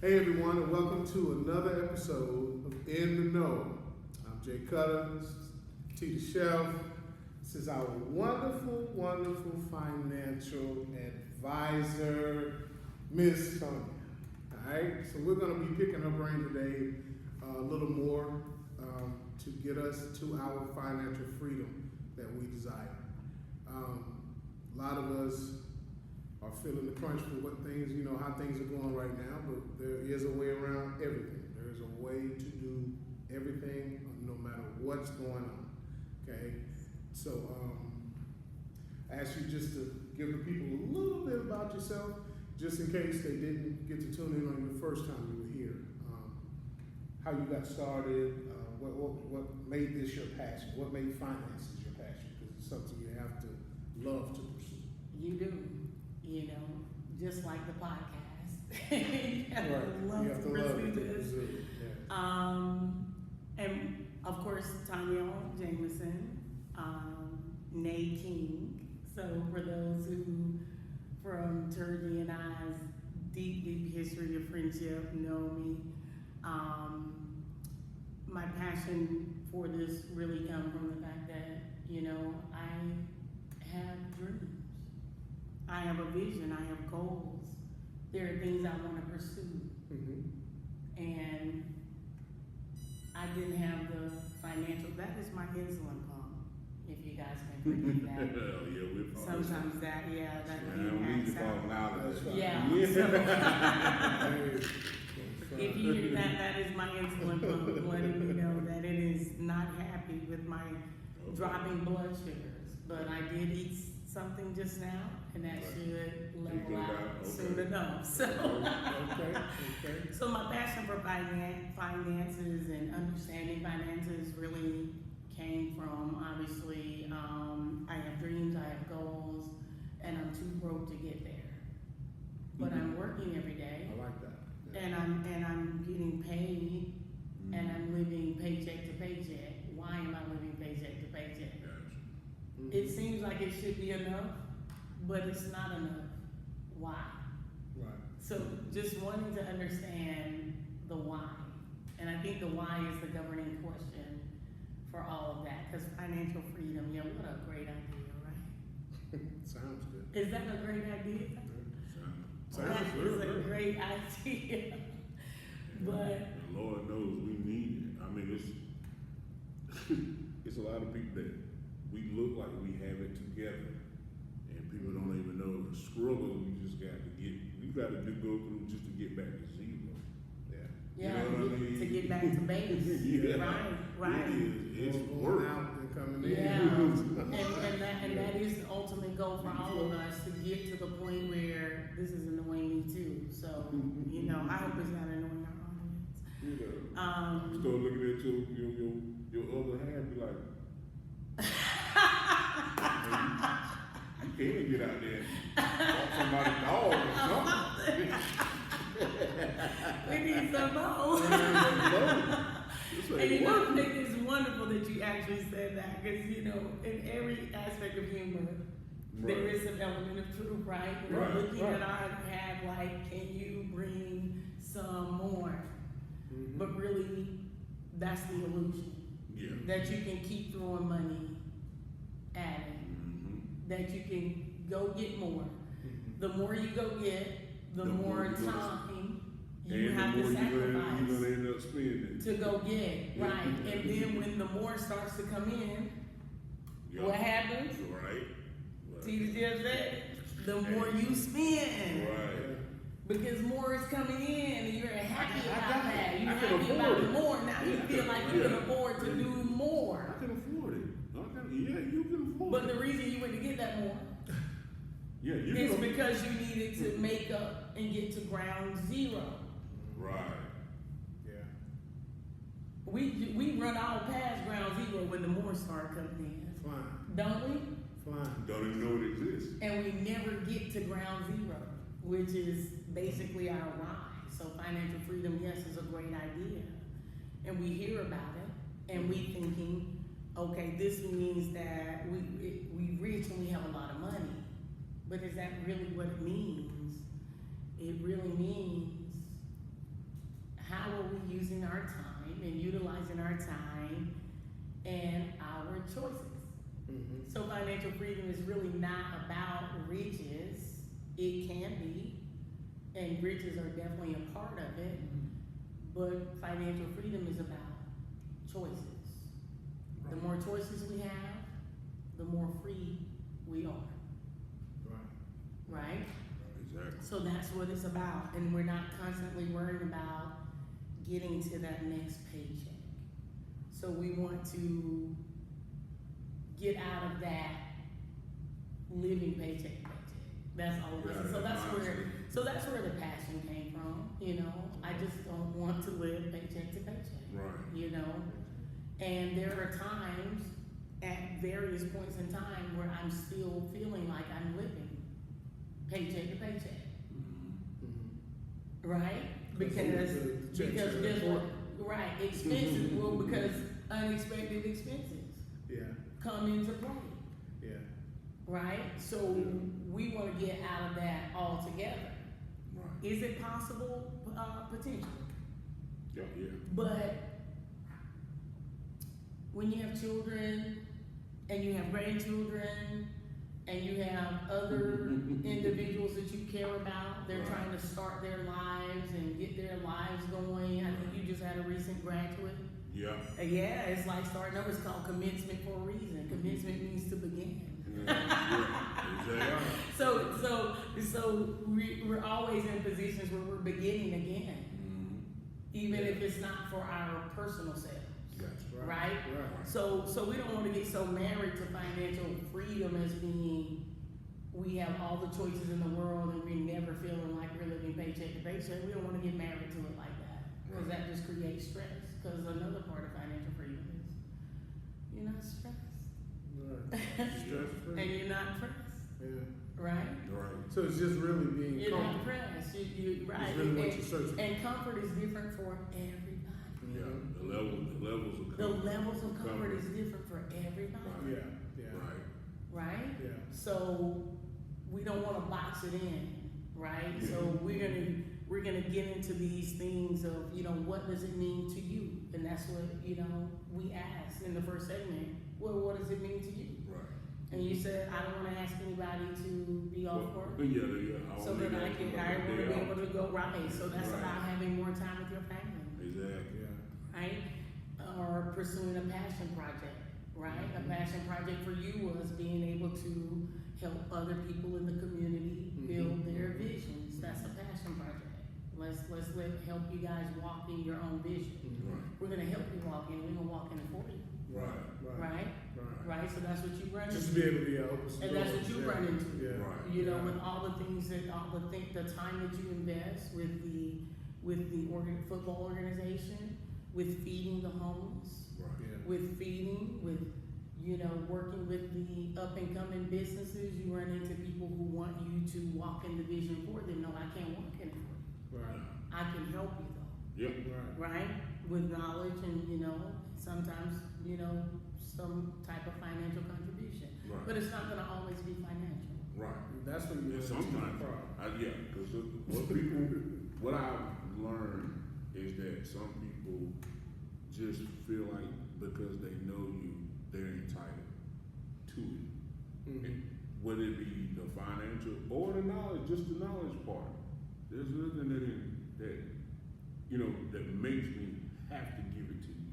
Hey everyone, and welcome to another episode of In the Know. I'm Jaycutta, this is T the Chef. This is our wonderful financial advisor, Miss Tonyelle. Alright, so we're going to be picking her brain today a little more to get us to our financial freedom that we desire. A lot of us are feeling the crunch for what things, how things are going right now, but there is a way around everything. There is a way to do everything no matter what's going on, okay? So I ask you just to give the people a little bit about yourself, just in case they didn't get to tune in on your first time you were here. How you got started, what made this your passion, what made finances your passion, because it's something you have to love to pursue. You do. Just like the podcast. You have to love to pursue this. Yeah. And of course, Tonyelle Jamison, Nay King. So for those who, from Turkey and I's deep history of friendship, know me, my passion for this really comes from the fact that, I have dreams. I have a vision, I have goals. There are things I want to pursue. Mm-hmm. And I didn't have the financial, that is my insulin pump, if you guys can believe that. Yeah, we're Sometimes that we need to acts out. fall out of that. Yeah. So, if you hear that, that is my insulin pump letting me know that it is not happy with my dropping blood sugars. But I did eat something just now, and that should level out soon enough. So, Okay. so my passion for finances and understanding finances really came from, obviously, I have dreams, I have goals, and I'm too broke to get there. But I'm working every day, I like that. Yeah. and I'm getting paid, and I'm living paycheck to paycheck. Why am I living paycheck to paycheck? Mm-hmm. It seems like it should be enough, but it's not enough. Why? Right. So just wanting to understand the why. And I think the why is the governing question for all of that. Because financial freedom, what a great idea, right? Sounds good. Is that a great idea? That is a great idea. But the Lord knows we need it. I mean, it's a lot of people that we look like we have it together, and people don't even know the struggle we got to go through just to get back to zero. Yeah. yeah, You know what I mean? to get back to base. Yeah. Right. It's Going work. out and coming in. Yeah, and that is the ultimate goal for all of us, to get to the point where this is annoying me too. So, I hope it's not annoying our audience. Start looking at your other half, be like, you can't get out there and walk somebody's dog or something. We need some more. It's And like, I think it's wonderful that you actually said that, because in every aspect of humor, there is an element of truth, right? We're looking at our hat like, can you bring some more? Mm-hmm. But really, that's the illusion. yeah. That you can keep throwing money at it. Mm-hmm. That you can go get more. The more you go get, the more time you And have the to more you're sacrifice gonna end up spending. to go get, right? And then when the more starts to come in, Yeah. what happens? Right. See the Jeff said, the more you spend. Right. Because more is coming in and you're happy about that. You're I can happy about afford it it. more. Now you feel like you can afford to do I more. can afford it. Yeah, you can afford But it. the reason you went to get that more Yeah, you is can. because you needed to make up and get to ground zero. Right. Yeah. We run all past ground zero when the more start coming in, Flying. don't we? Flying. Don't even know it exists. And we never get to ground zero, which is basically our why. So financial freedom, yes, is a great idea. And we hear about it, and we thinking, okay, this means that we rich and we have a lot of money. But is that really what it means? It really means we using our time and utilizing our time and our choices? Mm-hmm. So financial freedom is really not about riches. It can be, and riches are definitely a part of it, but financial freedom is about choices. The more choices we have, the more free we are, Right. right? Exactly. So that's what it's about, and we're not constantly worried about getting to that next paycheck. So we want to get out of that living paycheck to paycheck. That's all of us. So that's where the passion came from. You know, I just don't want to live paycheck to paycheck. Right. You know, and there are times at various points in time where I'm still feeling like I'm living paycheck to paycheck. Mm-hmm. Right? Because the there's right, expenses, well, because unexpected expenses Yeah. come into play, Yeah. right? So we want to get out of that altogether. Right. Is it possible? Potentially. Yeah. Yeah. But when you have children and you have grandchildren and you have other individuals that you care about, they're Right. trying to start their lives and get their lives going. I think you just had a recent graduate. Yeah. Yeah, it's like starting over. It's called commencement for a reason. Commencement means to begin. Yeah. Exactly. So we're always in positions where we're beginning again, even if it's not for our personal selves. Gotcha. Right? Right. So we don't want to get so married to financial freedom as being we have all the choices in the world and we're never feeling like we're living paycheck to paycheck. We don't want to get married to it like that because Right. that just creates stress. Because another part of financial freedom is you're not stressed Right. Stress-free. and you're not pressed, Yeah. right? Right. So it's just really being You're not comfortable. pressed. You right. It's really what you're searching for. And comfort is different for everybody. Yeah. The levels of The comfort. levels of comfort is different for everybody. Yeah. Yeah. Right. Right? Yeah. So we don't want to box it in, right? So we're gonna get into these things of, you know, what does it mean to you? And that's what, you know, we asked in the first segment. Well, what does it mean to you? Right. And you said, I don't want to ask anybody to be off work. Yeah. So that I want to be able to go right. So that's Right. about having more time with your family, Exactly. Yeah. right? Or pursuing a passion project, right? A passion project for you was being able to help other people in the community build their visions. That's a passion project. Let's help you guys walk in your own vision. Right. We're gonna help you walk in. We're gonna walk in it for you, Right. right? Right. So that's what you run into. Just to be able to open some And that's doors. what you Yeah. run into. Yeah. Right. You know, with all the things that, the time that you invest with the football organization, with feeding the homeless, Right. Yeah. with feeding, with, you know, working with the up and coming businesses, you run into people who want you to walk in the vision for them. No, I can't walk in it for you. Right. I can help you though, Yep. Right. right? With knowledge and, you know, sometimes, you know, some type of financial contribution. Right. But it's not gonna always be financial. Right. That's when you And run into the sometimes, problem. because what I've learned is that some people just feel like because they know you, they're entitled to it. Mhm. Whether it be the financial or the knowledge, just the knowledge part. There's nothing that makes me have to give it to you.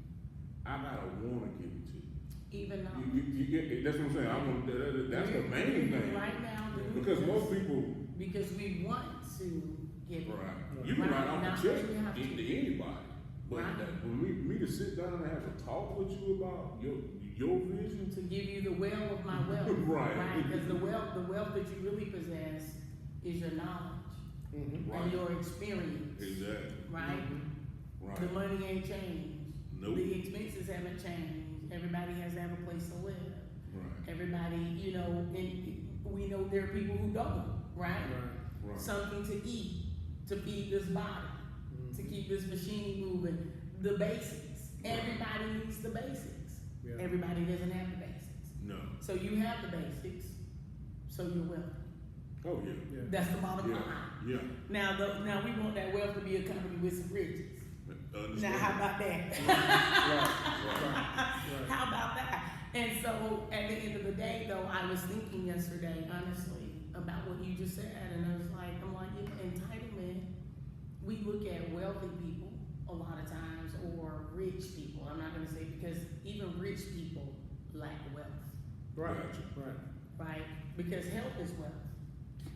I gotta wanna give it to you. Even though. You get, that's what I'm saying. That's the main thing. Right now, Because most people, because we want to give it. right, you can Right, write off not a check that you have to. to anybody. But Right. when me to sit down and have a talk with you about your vision, To give you the well of my wealth. Right. Because the wealth that you really possess is your knowledge Mhm. Right. and your experience. exactly, Right? right, The money ain't changed. Nope. The expenses haven't changed. Everybody has to have a place to live. right, Everybody, you know, and we know there are people who don't, right? right, Something to eat, to feed this body, to Mhm. keep this machine moving. The basics. Everybody needs the basics. Yeah. Everybody doesn't have the basics. no, So you have the basics, so you're wealthy. oh yeah, Yeah. That's the bottom line. yeah, Now we want that wealth to be accompanied with some riches. Now, how about that? Right. How about that? And so, at the end of the day, though, I was thinking yesterday, honestly, about what you just said, and I was like, entitlement. We look at wealthy people a lot of times, or rich people. I'm not going to say, because even rich people lack wealth, Right. Gotcha. right? Because health is wealth.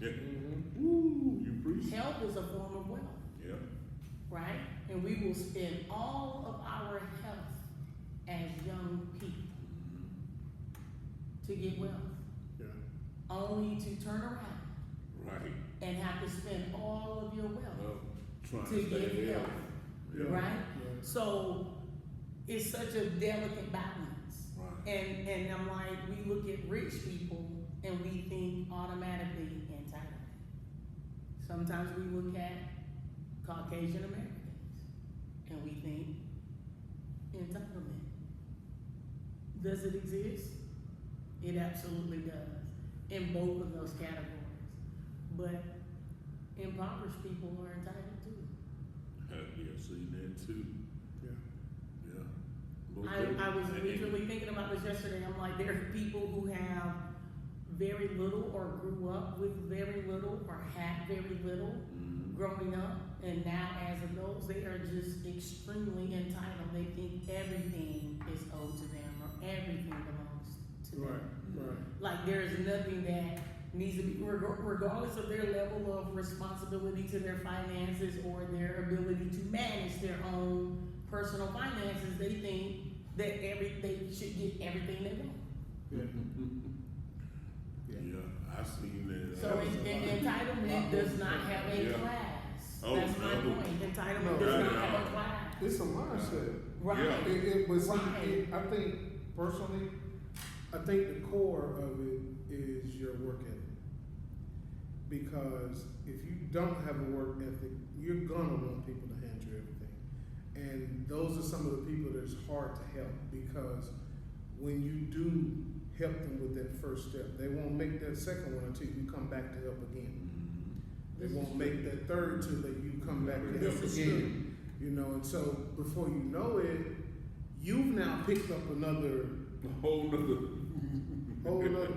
Yeah. Mm-hmm. Woo, you preach. Health is a form of wealth, Yeah. right? And we will spend all of our health as young people to get wealth, Yeah. only to turn around Right. and have to spend all of your wealth Well, trying to stay get healthy. health, Yeah. right? Yeah. So it's such a delicate balance. Right. And I'm like, we look at rich people and we think automatically entitlement. Sometimes we look at Caucasian Americans and we think entitlement. Does it exist? It absolutely does, in both of those categories. But impoverished people are entitled too. Yeah, seen that too. Yeah. Yeah. I was literally thinking about this yesterday. I'm like, there are people who have very little or grew up with very little or had very little growing up, and now as adults, they are just extremely entitled. They think everything is owed to them or everything belongs to them. Right. Like there's nothing that needs to be, regardless of their level of responsibility to their finances or their ability to manage their own personal finances, they think that they should get everything they want. Yeah. Yeah, I seen that. So entitlement does not have a Yeah. class. Oh, That's my no. point. Entitlement No. does not Yeah. have a class. It's a mindset. Right. Yeah. But see, Right. I think personally, I think the core of it is your work ethic. Because if you don't have a work ethic, you're gonna want people to hand you everything. And those are some of the people that it's hard to help, because when you do help them with that first step, they won't make that second one until you come back to help again. They won't make that third till that you come back to help This is again. You know, and so before you know it, you've now picked up another whole nother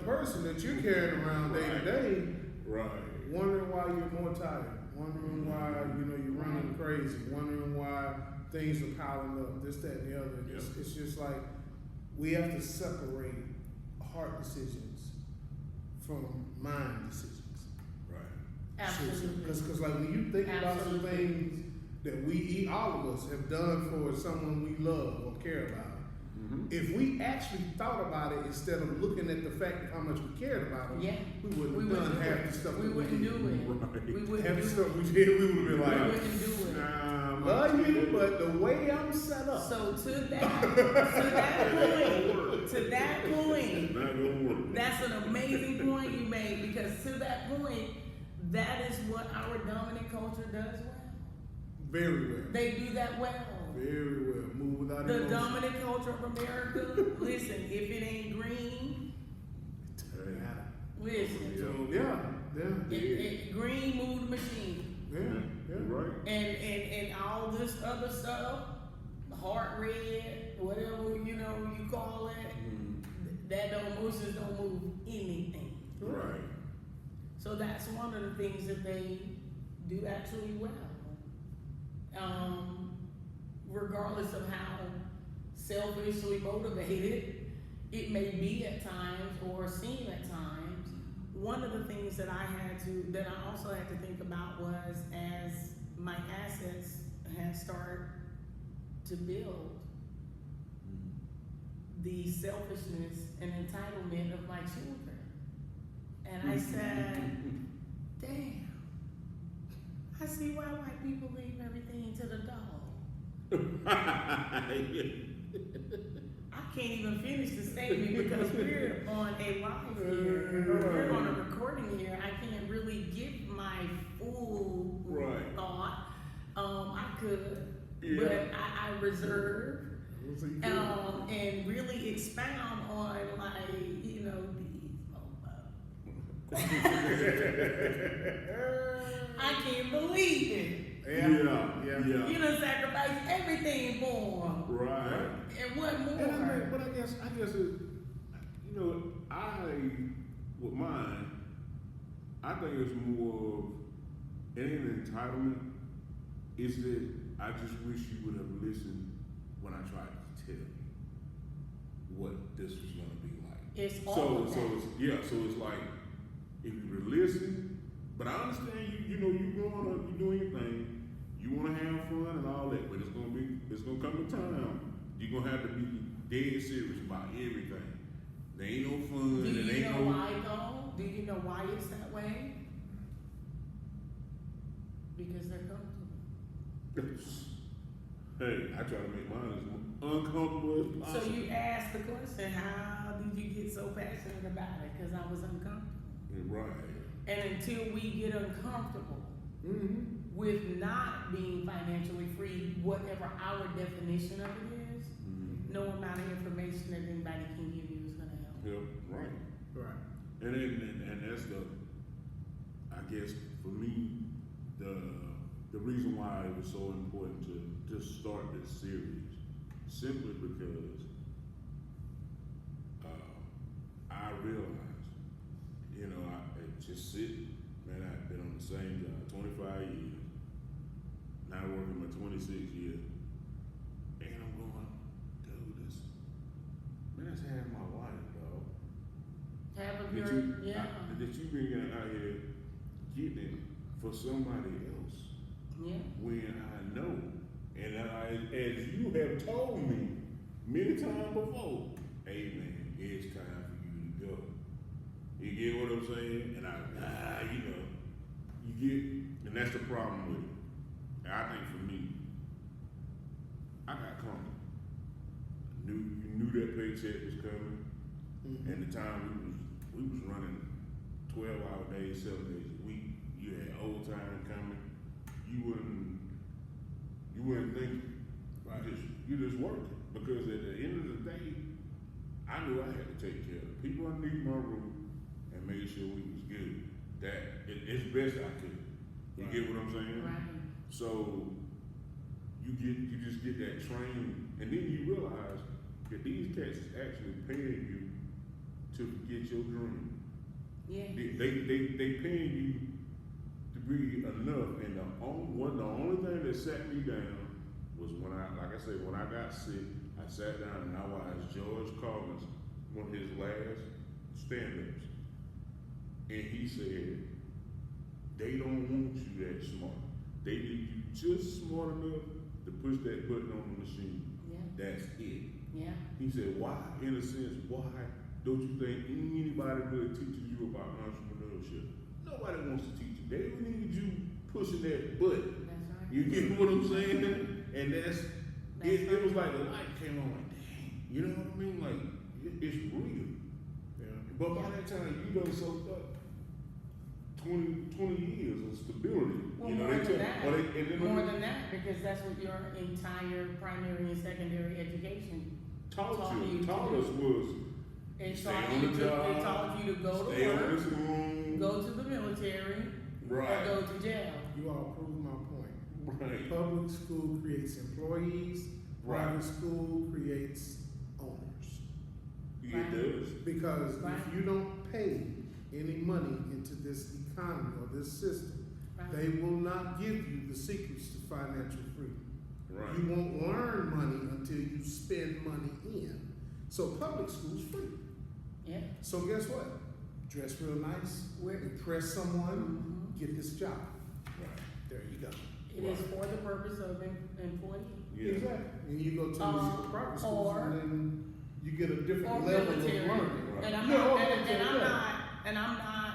person that you're carrying around day to day, Right. wondering why you're more tired, wondering why you're running crazy, wondering why things are piling up, this, that, and the other. It's just like we have to separate heart decisions from mind decisions. Right. Absolutely. Because like when you think about some Absolutely. things that we, all of us, have done for someone we love or care about, if we actually thought about it instead of looking at the fact of how much we cared about them, Yeah. we wouldn't have done half the stuff We that wouldn't did. do it. Right. We wouldn't Half the do stuff it. we did, we would have been We like, wouldn't do it. Nah, love you, but the way I'm set up. So to that point, Not gonna work. that's an amazing point you made, because to that point, that is what our dominant culture does well. Very well. They do that well. Very well. Move without The emotion. dominant culture of America, listen, if it ain't green, listen, Yeah. green move the machine. Yeah. Right. And all this other stuff, heart red, whatever you call it, that emotions don't move anything. Right. So that's one of the things that they do actually well. Regardless of how selfishly motivated it may be at times or seem at times, one of the things that I also had to think about was, as my assets had started to build, the selfishness and entitlement of my children. And I said, damn, I see why white people leave everything to the dog. I can't even finish the statement because we're on a live here, or we're on a recording here. I can't really give my full Right. thought. I could, Yeah. but I reserve So you can- and really expound on I can't believe it. Yeah. You done sacrificed everything for them. Right. And what more? But I guess it, with mine, I think it's more of, it ain't an entitlement. It's that I just wish you would have listened when I tried to tell you what this was gonna be like. It's all of that. So it's like, if you would listen, but I understand you doing your thing, you wanna have fun and all that, but it's gonna come a time, you're gonna have to be dead serious about everything. There ain't no fun. Do you know why though? Do you know why it's that way? Because they're comfortable. Hey, I try to make mine as uncomfortable as possible. So you asked the question, how did you get so passionate about it? Because I was uncomfortable. Right. And until we get uncomfortable with not being financially free, whatever our definition of it is, no amount of information that anybody can give you is going to help. Yep, right. Right. And that's I guess for me, the reason why it was so important to just start this series, simply because I realized, I just sitting, man, I've been on the same job 25 years, now working my 26 years, and I'm going, dude, that's half my life, dog. Half of That you been out here getting it for somebody else. Yeah. When I know, and as you have told me many times before, hey man, it's time for you to go. You get what I'm saying? And and that's the problem with it. And I think for me, I got comfortable. You knew that paycheck was coming, and the time we was running 12-hour days, 7 days a week. You had overtime coming. You wouldn't think. Right. You just working, because at the end of the day, I knew I had to take care of people underneath my roof and make sure we was good. That it's best I could. You get what I'm saying? Right. So you just get that training, and then you realize that these cats is actually paying you to get your dream. Yeah. They paying you to be enough, and the only thing that sat me down was when I got sick, I sat down and I watched George Carlin's, one of his last stand-ups, and he said, they don't want you that smart. They need you just smart enough to push that button on the machine. Yeah. That's it. Yeah. He said, why, in a sense, why don't you think anybody really teaches you about entrepreneurship? Nobody wants to teach you. They need you pushing that button. That's right. You get what I'm saying? And it was like the light came on, like, dang, you know what I mean? Like, it's real. Yeah. But by that time, you done soaked up 20 years of stability. Well, you know, more than that. more than that, because that's what your entire primary and secondary education taught us It was It stay taught on you the to, job, it taught you to go to stay on work, this room, go to the military, right, or go to jail. You all prove my point. right, Public school creates employees, private school creates owners. it does. Because Right. if you don't pay any money into this economy or this system, Right. they will not give you the secrets to financial freedom. Right. You won't learn money until you spend money in. So public school's free. Yeah. So guess what? Dress real nice, impress someone, get this job. Right. There you go. It is for the purpose of employee. Yeah. Exactly. And you go to these private schools or- and then you get a Or different level military. of learning. Right. And I'm Yeah, not, or and military, I'm yeah. not, and I'm not.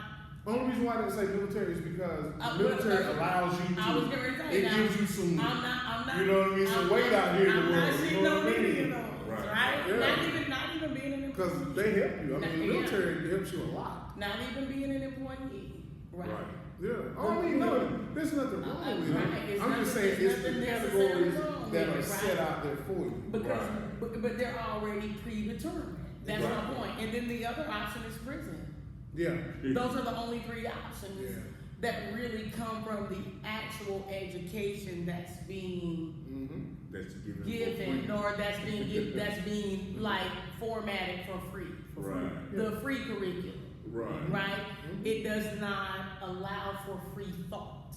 Only reason why I didn't say military is because Uh, military but- allows you I was to, gonna say it now, gives you some, I'm not. you know what I mean, some weight out here in the I'm not world, you shitting know on what I any mean? of those, Right. right? Yeah. Not even being an because employee. they help you. I mean, Yeah. military helps you a lot. Not even being an employee, right? Right. Yeah. Oh, I mean, no, there's nothing wrong with Right. it. It's I'm just nothing- saying there's it's the nothing necessarily categories wrong that with are it, set right? out there for you. Because, Right. but they're already predetermined. That's Right. my point. And then the other option is prison. Yeah. Those are the only three options. Yeah. that really come from the actual education that's being That's given, or that's being like formatted for free. Right. The free curriculum. Right. Right? It does not allow for free thought.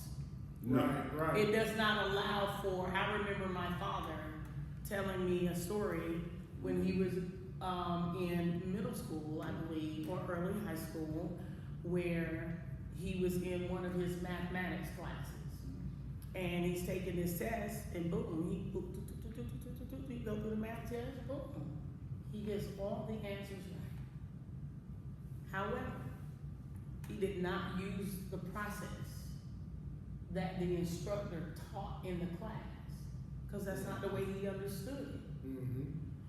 Right. It does not allow for, I remember my father telling me a story when he was in middle school, I believe, or early high school, where he was in one of his mathematics classes. And he's taking his test, and boom, he go through the math test, boom. He gets all the answers right. However, he did not use the process that the instructor taught in the class, because that's not the way he understood it.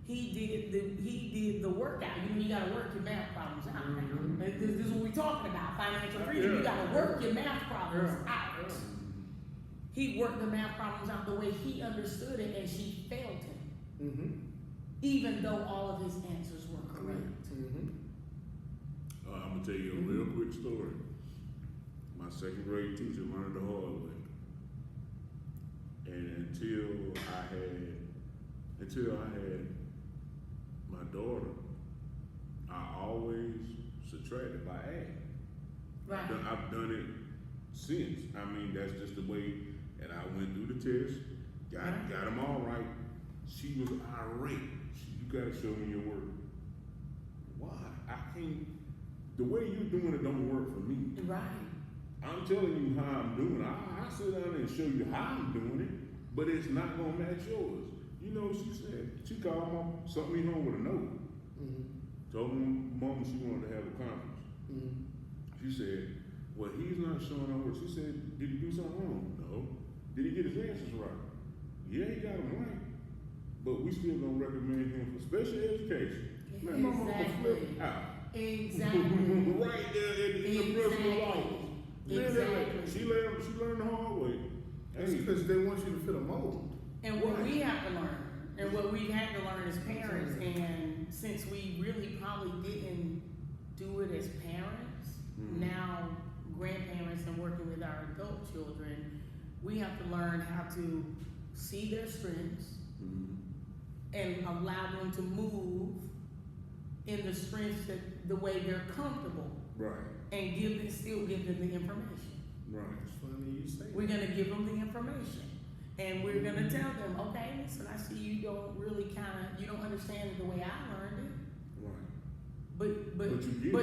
He did the workout. You gotta work your math problems out. This is what we're talking about, financial freedom. You gotta work your math problems out. He worked the math problems out the way he understood it, and she failed him. Even though all of his answers were correct. I'm gonna tell you a real quick story. My second grade teacher learned the hard way. And until I had my daughter, I always subtracted by adding. Right. I've done it since. I mean, that's just the way. And I went through the test, got them all right. She was irate. You gotta show me your work. Why? I can't. The way you're doing it don't work for me. Right. I'm telling you how I'm doing it. I sit down and show you how I'm doing it, but it's not gonna match yours. You know, she said, she called mom, sent me home with a note. Told mom she wanted to have a conference. She said, well, he's not showing her work. She said, did he do something wrong? No. Did he get his answers right? Yeah, he got them right. But we still don't recommend him for special education. Man, my mama flipped out. Exactly. Right there in the personal life. Exactly. She learned the hard way. That's because they want you to fit a mold. And what we have to learn, and what we've had to learn as parents, and since we really probably didn't do it as parents, now grandparents and working with our adult children, we have to learn how to see their strengths and allow them to move in the strengths that the way they're comfortable. Right. And still give them the information. Right. It's funny you say We're gonna give them the information. And we're gonna tell them, okay, listen, I see you don't really you don't understand it the way I learned it. Right. But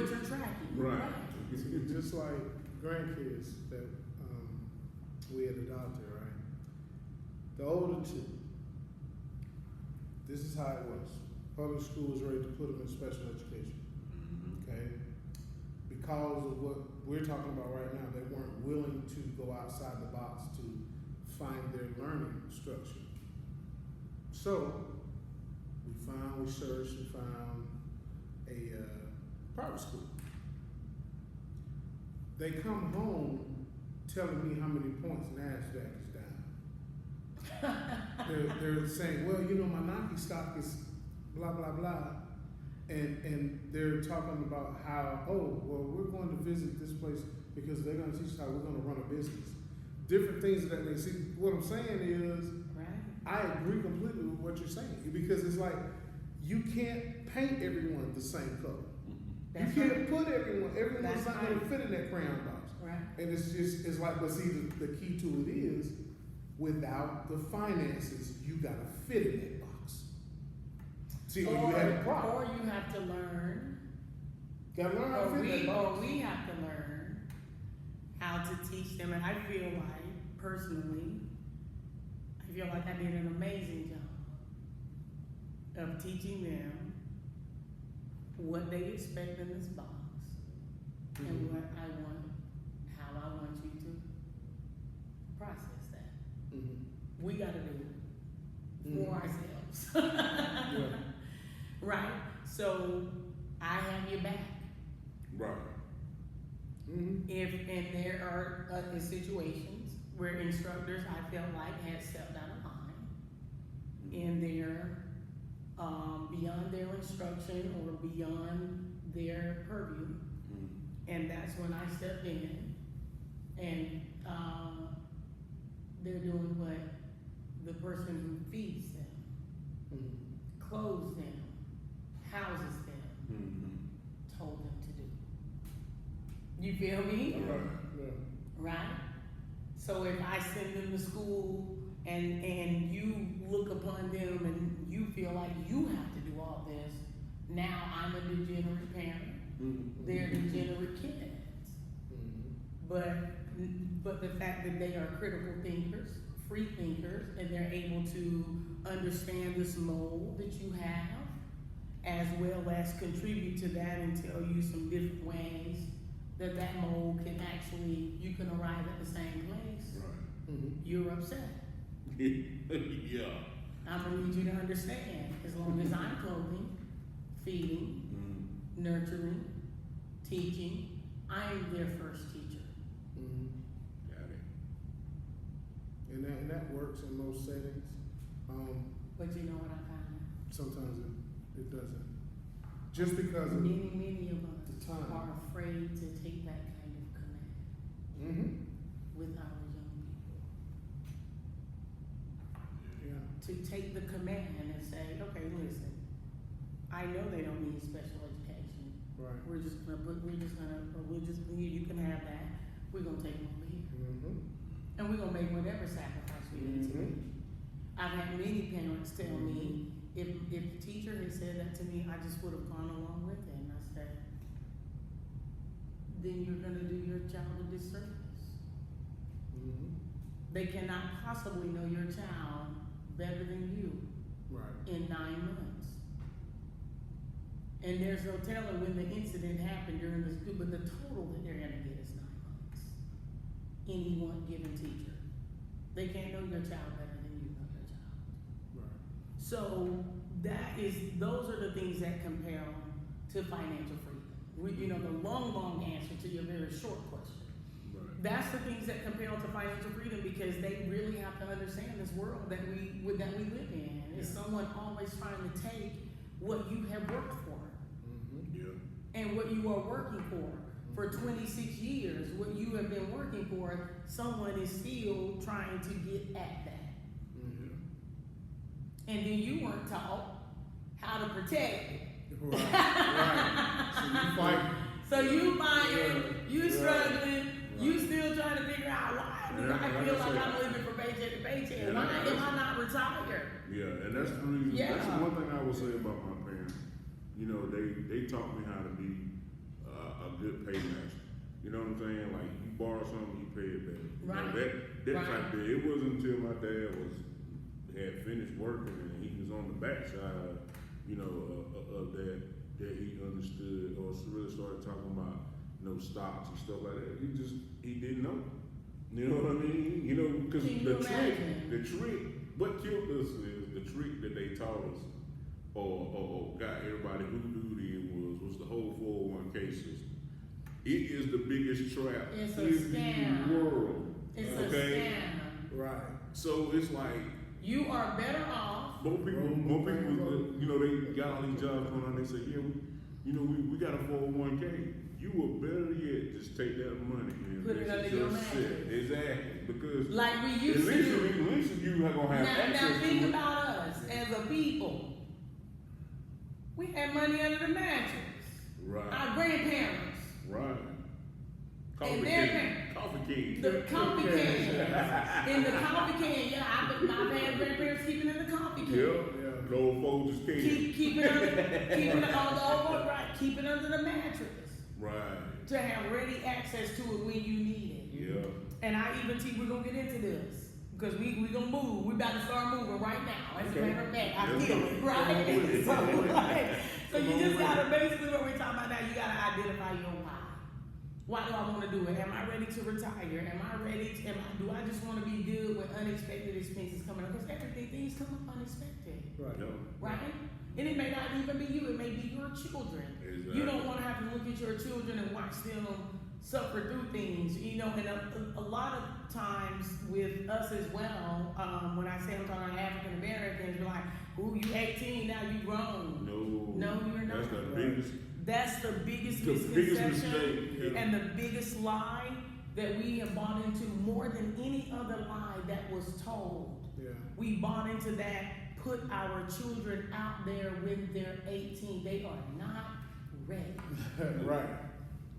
you're tracking. Right. It's just like grandkids that we had adopted, right? The older two, this is how it was. Public school was ready to put them in special education. Okay? Because of what we're talking about right now, they weren't willing to go outside the box to find their learning structure. So, we searched and found a private school. They come home telling me how many points NASDAQ is down. They're saying, well, my Nike stock is blah, blah, blah. And they're talking about how, we're going to visit this place because they're going to teach us how we're going to run a business. Different things that they see. What I'm saying is, I agree completely with what you're saying, because it's like, you can't paint everyone the same color. That's you can't put everyone's not going to right. fit in that crayon box. Right. And it's like, but see, the key to it is, without the finances, you got to fit in that box. See, or you have a problem. Or you have to learn. Gotta learn how to fit that box. Or we have to learn how to teach them. And I feel like, personally, I did an amazing job of teaching them what they expect in this box and how I want you to process that. We gotta do it for ourselves. Right? So I have your back. Right. And there are situations where instructors, I felt like, had stepped out of line in their beyond their instruction or beyond their purview, and that's when I stepped in and they're doing what the person who feeds them, Mm-hmm. clothes them, houses them, Mm-hmm. told them to do. You feel me? Right. Yeah. Right? So if I send them to school and you look upon them and you feel like you have to do all this, now I'm a degenerate parent. Mm-hmm. They're degenerate kids. Mm-hmm. But the fact that they are critical thinkers, free thinkers, and they're able to understand this mold that you have, as well as contribute to that and tell you some different ways that that mold can actually, you can arrive at the same place, Right. Mm-hmm. you're upset. Yeah. I'm gonna need you to understand, as long as I'm clothing, feeding, Mm-hmm. nurturing, teaching, I'm their first teacher. Mm-hmm. Got it. And that works in most settings. But you know what I found out? Sometimes it doesn't. Just because of. Many of us the time. are afraid to take that kind of command Mm-hmm. with our young people. Yeah. To take the command and say, okay, listen, I know they don't need special education. Right. You can have that. We're gonna take them over here. Mm-hmm. And we're gonna make whatever sacrifice we need to make. I've had many parents tell me, if the teacher had said that to me, I just would have gone along with it. And I said, then you're gonna do your child a disservice. Mm-hmm. They cannot possibly know your child better than you Right. in 9 months. And there's no telling when the incident happened during the school, but the total that they're gonna get is 9 months. Any one given teacher. They can't know your child better than you know your child. Right. So those are the things that compare to financial freedom. The long answer to your very short question. Right. That's the things that compare to financial freedom, because they really have to understand this world that we live in. Is someone always trying to take what you have worked for Mm-hmm. Yeah. and what you are working for 26 years, what you have been working for, someone is still trying to get at that. Mm-hmm. And then you weren't taught how to protect it. Right. Right. So you fight. So you fighting, you Right. struggling, you Right. still trying to figure out why do I feel like I'm living from paycheck to paycheck. Yeah, Why that's- am I not retired? Yeah, and that's the reason. Yeah. That's the one thing I will say about my parents. They taught me how to be a good paymaster. You know what I'm saying? Like, you borrow something, you pay it back. Right. That Right. type of thing. It wasn't until my dad had finished working and he was on the backside of that he understood or really started talking about stocks and stuff like that. He didn't know. You know what I mean? Because Can you imagine? the trick, what killed us is the trick that they taught us, or got everybody hoodooed in was the whole 401k system. It is the biggest trap It's a in scam. the world. It's Okay? a scam. Right. So it's like You are better off. more people, they got all these jobs going on. They say, yeah, we got a 401k. You would better yet just take that money and Put it invest under your yourself. mattress. Exactly, because Like we at used to do. least you are gonna have Now access think to it. about us as a people. We had money under the mattress. Right, Our grandparents, right. And their Coffee king. the coffee can. In the coffee can, I've had grandparents keeping in the coffee can. Yep, the old folks just can't. Keep it under the mattress Right, to have ready access to it when you need it. yeah. And I even teach, we're gonna get into this because we gonna move. We about to start moving right now. As a Okay. matter of fact, I Let's feel go. it, right? Come on with it. So you just gotta basically what we're talking about now. You gotta identify your why. Why do I want to do it? Am I ready to retire? Am I ready? Do I just want to be good when unexpected expenses coming up? Because things come up unexpected, Right. Yep. right? And it may not even be you. It may be your children. Exactly. You don't want to have to look at your children and watch them suffer through things, and a lot of times with us as well, when I say I'm talking about African Americans, we're like, ooh, you 18, now you grown. No, you're not. That's the biggest. That's the biggest The biggest misconception mistake, yeah. and the biggest lie that we have bought into more than any other lie that was told. Yeah. We bought into that, put our children out there when they're 18. They are not ready. Right.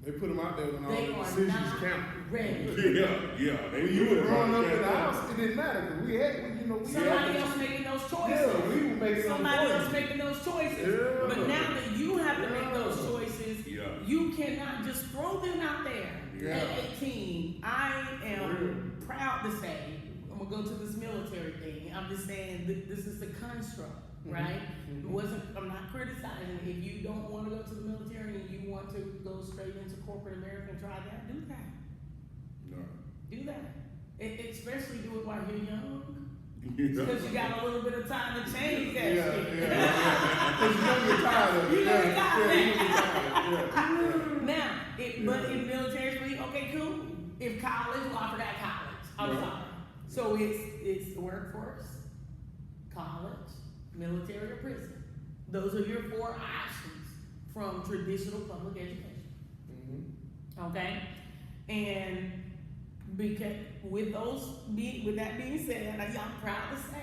They put them out there when all They the are decisions not count. ready. Yeah. When you were growing up in the house, it didn't matter because we had, Somebody else making those choices. Yeah, we were making Somebody those else making those choices. Yeah. But now that you have to make those choices, Yeah. you cannot just throw them out there Yeah. at 18. I am proud to say, I'm gonna go to this military thing. I'm just saying that this is the construct, right? It wasn't. I'm not criticizing. If you don't want to go to the military and you want to go straight into corporate America and try that, do that. No. Do that. Especially do it while you're young. Yeah. Because you got a little bit of time to change that Yeah, shit. Because you're gonna get tired of it. You gonna get Yeah. Now, but in military speak, okay, cool. If college, well, I forgot college. I'm Right. sorry. So it's workforce, college, military, or prison. Those are your 4 options from traditional public education. Okay, and because with that being said, I'm proud to say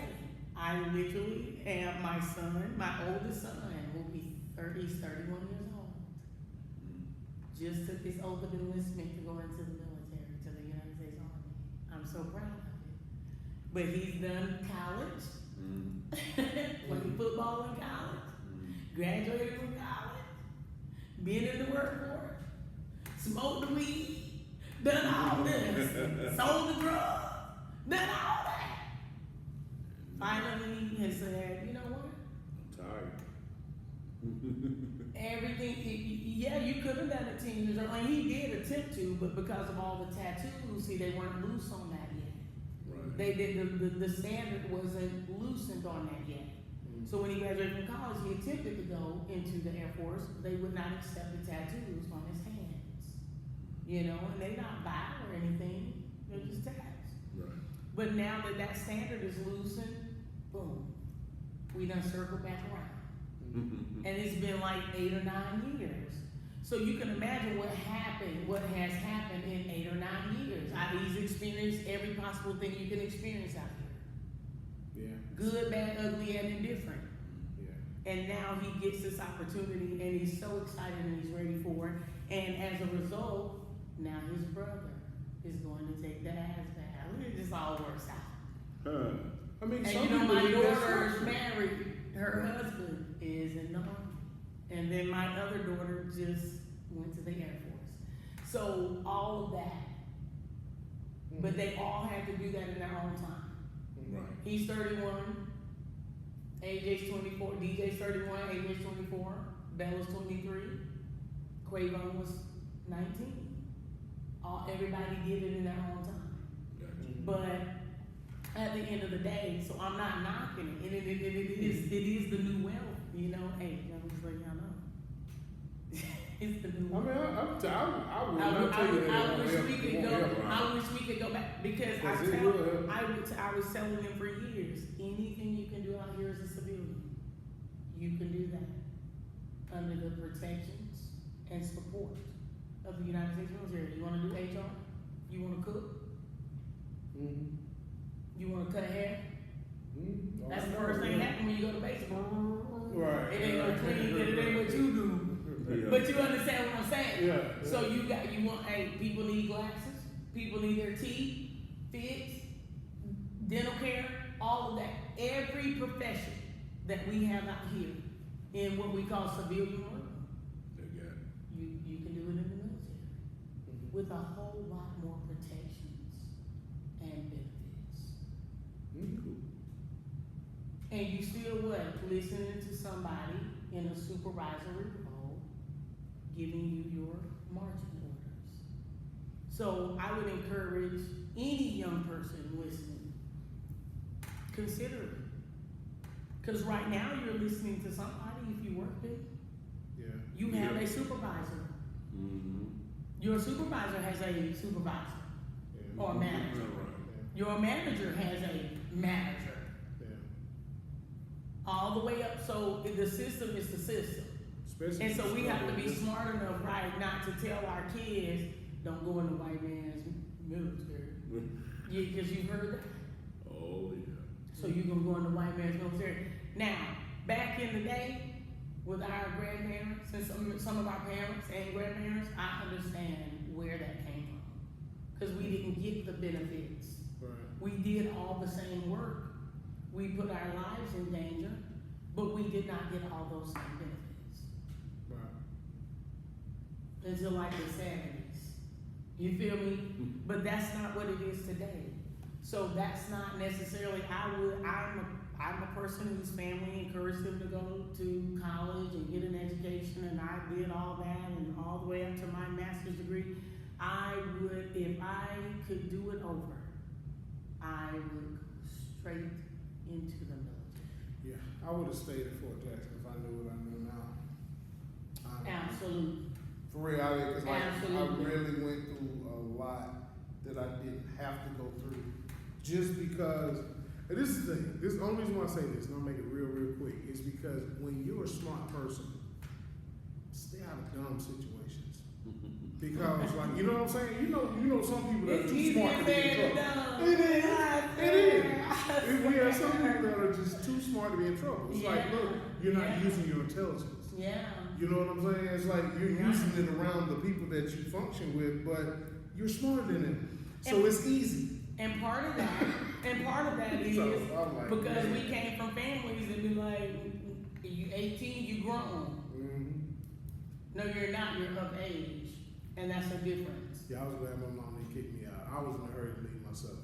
I literally am my son, my oldest son, will be 31 years old. Just took his oath of enlistment to go into the military, to the United States Army. I'm so proud of it. But he's done college, played football in college, graduated from college, been in the workforce, smoked the weed, done all this, sold the drug, done all that. Finally, he has said, you know what? I'm tired. Everything, yeah, you could have done it 10 years early. And he did attempt to, but because of all the tattoos, see, they weren't loose on that yet. Right. They did the standard wasn't loosened on that yet. So when he graduated from college, he attempted to go into the Air Force. They would not accept the tattoos on his hands. You know, and they're not vile or anything. They're just tats. Right. But now that that standard is loosened, boom, we done circled back around. And it's been like 8 or 9 years. So you can imagine what has happened in 8 or 9 years. He's experienced every possible thing you can experience out here. Yeah. Good, bad, ugly, and indifferent. Yeah. And now he gets this opportunity and he's so excited and he's ready for it. And as a result, now his brother is going to take the ass back. It just all works out. I mean, And some you know, people my think that's daughter's right. married. Her husband is in the Army. And then my other daughter just went to the Air Force. So all of that. But they all had to do that in their own time. Right. He's 31. AJ's 24. DJ's 31. AJ's 24. Bella's 23. Quavo was 19. Everybody did it in their own time. Gotcha. But at the end of the day, so I'm not knocking it. It is the new wealth, you know. Hey, I'm just letting y'all know. It's the new I wealth. mean, I would not tell you that. I it wish won't we help. could It go. won't help. I wish we could go back because Because it will help. I was telling them for years. Anything you can do out here as a civilian, you can do that under the protections and support of the United States military. You want to do HR? You want to cook? You want to cut hair? That's the first thing that happens when you go to baseball. Right. It ain't no clean, it ain't what you do. Yeah. But you understand what I'm saying? Yeah. So you want, hey, people need glasses, people need their teeth fixed, dental care, all of that. Every profession that we have out here in what we call civilian work, They got it. you can do it in the military with a whole lot more protections and benefits. Cool. And you still what? Listening to somebody in a supervisory role giving you your marching orders. So I would encourage any young person listening, consider it. Because right now you're listening to somebody, if you work it, Yeah. you have Yeah. a supervisor. Mm-hmm. Your supervisor has a supervisor Yeah. or a manager. Right. Your manager has a manager. Yeah. All the way up, so the system is the system. Especially And so we have to be smart. smart enough, right, not to tell our kids, don't go in the white man's military. Yeah, because you've heard that. Oh, yeah. So you're gonna go in the white man's military. Now, back in the day, with our grandparents and some of our parents and grandparents, I understand where that came from. Because we didn't get the benefits. Right. We did all the same work. We put our lives in danger, but we did not get all those same benefits. Right. Until like the 70s. You feel me? But that's not what it is today. So that's not necessarily, I'm a person whose family encouraged them to go to college and get an education, and I did all that and all the way up to my master's degree. I would, if I could do it over, I would go straight into the military. Yeah, I would have stayed at Fort Jackson if I knew what I know now. Absolutely. For real, because I Absolutely. really went through a lot that I didn't have to go through. Just because, and this is the thing, this is the only reason why I say this, and I'll make it real, real quick, is because when you're a smart person, stay out of dumb situations. Because, like, you know what I'm saying? You know some people that are It's too easier smart to be in said than trouble. done. It is. It is. We have some people that are just too smart to be in trouble. It's like, Yeah. look, you're not Yeah. using your intelligence. Yeah. You know what I'm saying? It's like you're Yeah. using it around the people that you function with, but you're smarter than them. So And- it's easy. And part of that is So, I'm like, because man. we came from families that be like, you 18, you grown. Mhm. No, you're not, you're of age. And that's the difference. Yeah, I was glad my mom didn't kick me out. I was in a hurry to leave myself.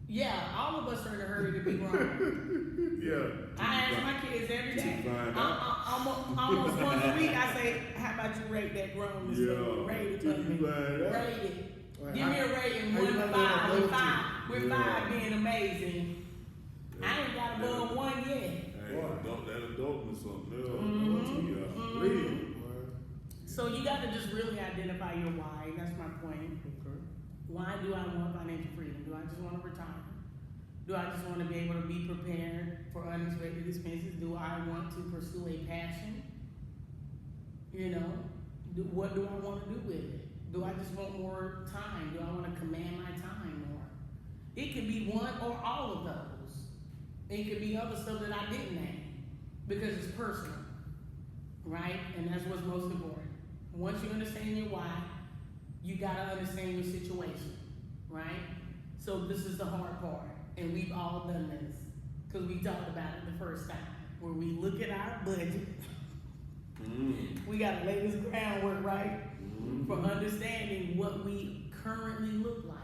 Yeah, all of us are in a hurry to be grown. Yeah. I ask my kids every day. To find out. Almost once a week, I say, how about you rate that grownness? Yeah. Rate it, Did tell you me. find out? Rate it. Like, Give me a rating, how 1 you to not 5, gonna with go 5, to? with Yeah. 5 being amazing. I ain't got above 1 yet. Hey, that adultness something else. Mhm. Yeah. Mhm. Real. Boy. So you got to just really identify your why. That's my point. Okay. Why do I want financial freedom? Do I just want to retire? Do I just want to be able to be prepared for unexpected expenses? Do I want to pursue a passion? You know, what do I want to do with it? Do I just want more time? Do I want to command my time more? It could be one or all of those. It could be other stuff that I didn't name because it's personal, right? And that's what's most important. Once you understand your why, you gotta understand your situation, right? So this is the hard part, and we've all done this because we talked about it the first time, where we look at our budget. We gotta lay this groundwork, right? For understanding what we currently look like.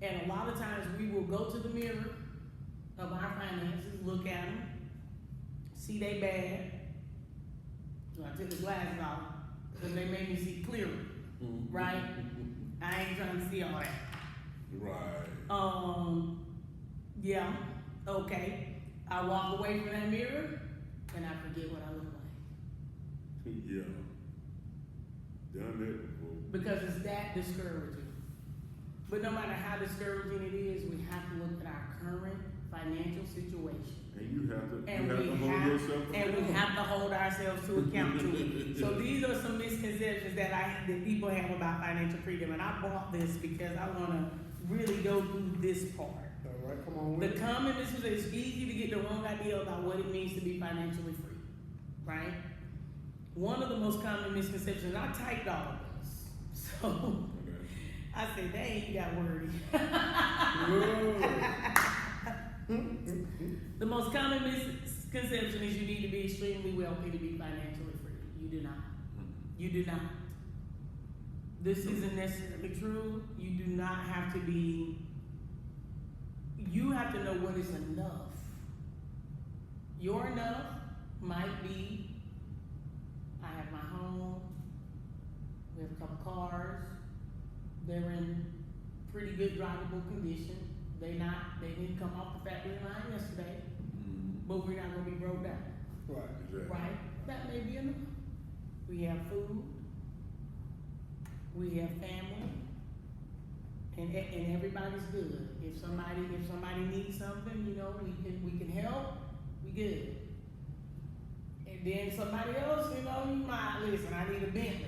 And a lot of times we will go to the mirror of our finances, look at them, see they bad. So I took the glasses off because they made me see clearer, right? I ain't trying to see all that. Right. Yeah, okay. I walk away from that mirror and I forget what I look like. Yeah. Done that before. Because it's that discouraging. But no matter how discouraging it is, we have to look at our current financial situation. And you have to, And hold yourself we have to hold ourselves to account to it. So these are some misconceptions that people have about financial freedom. And I brought this because I want to really go through this part. All right, come on The with it. common misconception, it's easy to get the wrong idea about what it means to be financially free, right? One of the most common misconceptions, I typed all of this. So Okay. I said, dang, you got wordy. The most common misconception is you need to be extremely wealthy to be financially free. You do not. You do not. This isn't necessarily true. You do not have to be, you have to know what is enough. Your enough might be, I have my home, we have a couple cars, they're in pretty good drivable condition. They didn't come off the factory line yesterday, but we're not gonna be broke down, Right. Exactly. right? That may be enough. We have food, we have family, and everybody's good. If somebody needs something, you know, we can help, we good. And then somebody else, you know, you might listen, I need a Bentley.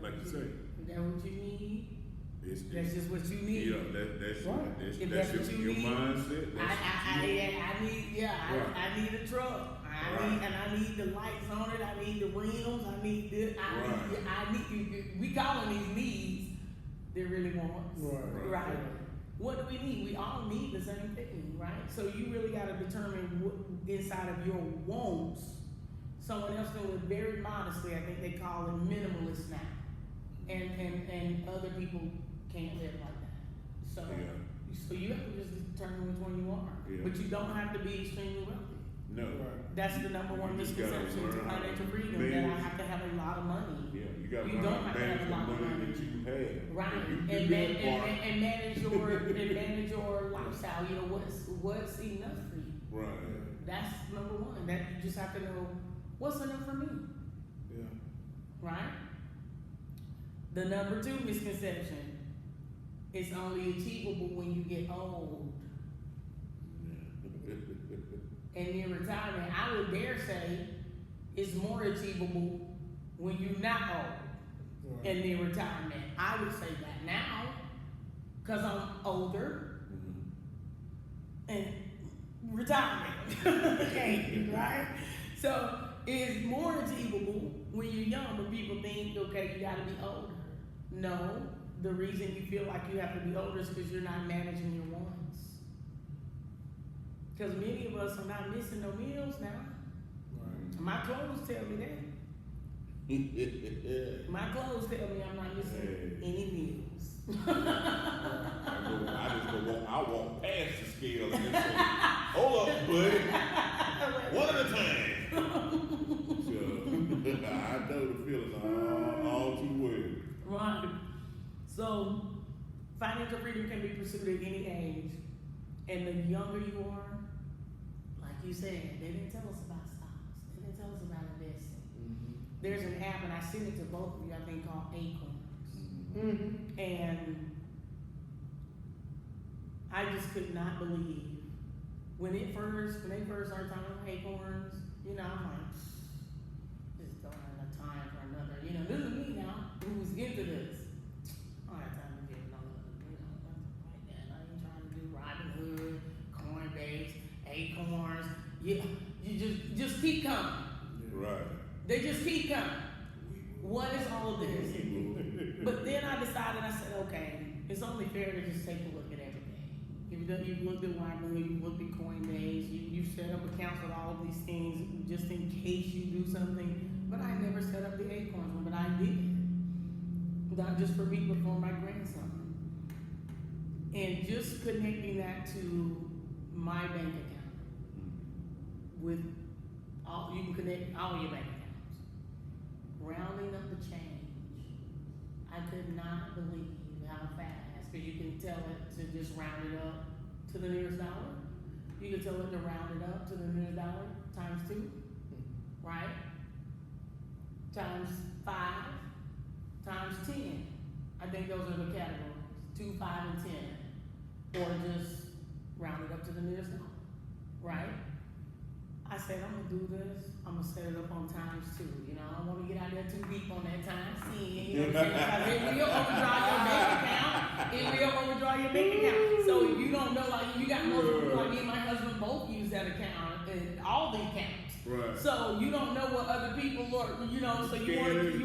Like you say, That's just what you need. You know, that's Right. If that's that's what your you need, mindset. I need a truck. I need the lights on it. I need the rims. I need this. I need. We calling these needs. They're really wants. Right. What do we need? We all need the same thing, right? So you really got to determine what inside of your wants. Someone else can live very modestly. I think they call it minimalist now, and other people can't live like that. So you have to just determine which one you are. Yeah. But you don't have to be extremely wealthy. No. That's the number one misconception to financial freedom, that I have to have a lot of money. Yeah, you got to don't have to have a lot of money that you have. Right. And manage your lifestyle. You know, what's enough for you. Right. That's number one. That you just have to know what's enough for me. Yeah. Right? The number two misconception, it's only achievable when you get old. And near retirement, I would dare say it's more achievable when you're not old and near retirement. I would say that now, because I'm older and retirement, right? So it's more achievable when you're young, but people think, okay, you gotta be older. No, the reason you feel like you have to be older is because you're not managing your wants. Because many of us are not missing no meals now. Right. My clothes tell me that. My clothes tell me I'm not missing any meals. I walk past the scale and just say, hold up, buddy. One at a time. So, I know the feelings all too well. Right. So, financial freedom can be pursued at any age. And the younger you are, like you said, they didn't tell us about stocks. They didn't tell us about investing. There's an app, and I sent it to both of you, I think, called Acorns. And I just could not believe when they first started talking about Acorns, you know, I'm like, just don't have enough time for another, you know, this is me now, who's into this. I don't have time to get another, you know, like that. I ain't trying to do Robinhood, Coinbase, Acorns. Yeah, you just keep coming. Right. They just keep coming. What is all of this? But then I decided, I said, okay, it's only fair to just take a look at everything. You've looked at Robinhood, you've looked at Coinbase, you've set up accounts with all of these things just in case you do something. But I never set up the Acorns one, but I did. Not just for me, but for my grandson. And just connecting that to my bank account with all, you can connect all your bank accounts. Rounding up the change. I could not believe how fast, because you can tell it to just round it up to the nearest dollar. You can tell it to round it up to the nearest dollar times 2, right? Times 5, times 10. I think those are the categories, 2, 5, and 10. Or just round it up to the nearest dollar, right? I said, I'm gonna do this. I'm gonna set it up on times 2. You know, I don't want to get out there too deep on that times 10. You know what I'm saying? It will overdraw your bank account. It will overdraw your bank account. So if you don't know, like you got most people like me and my husband both use that account and all the accounts. Right. So you don't know what other people are, you know. So you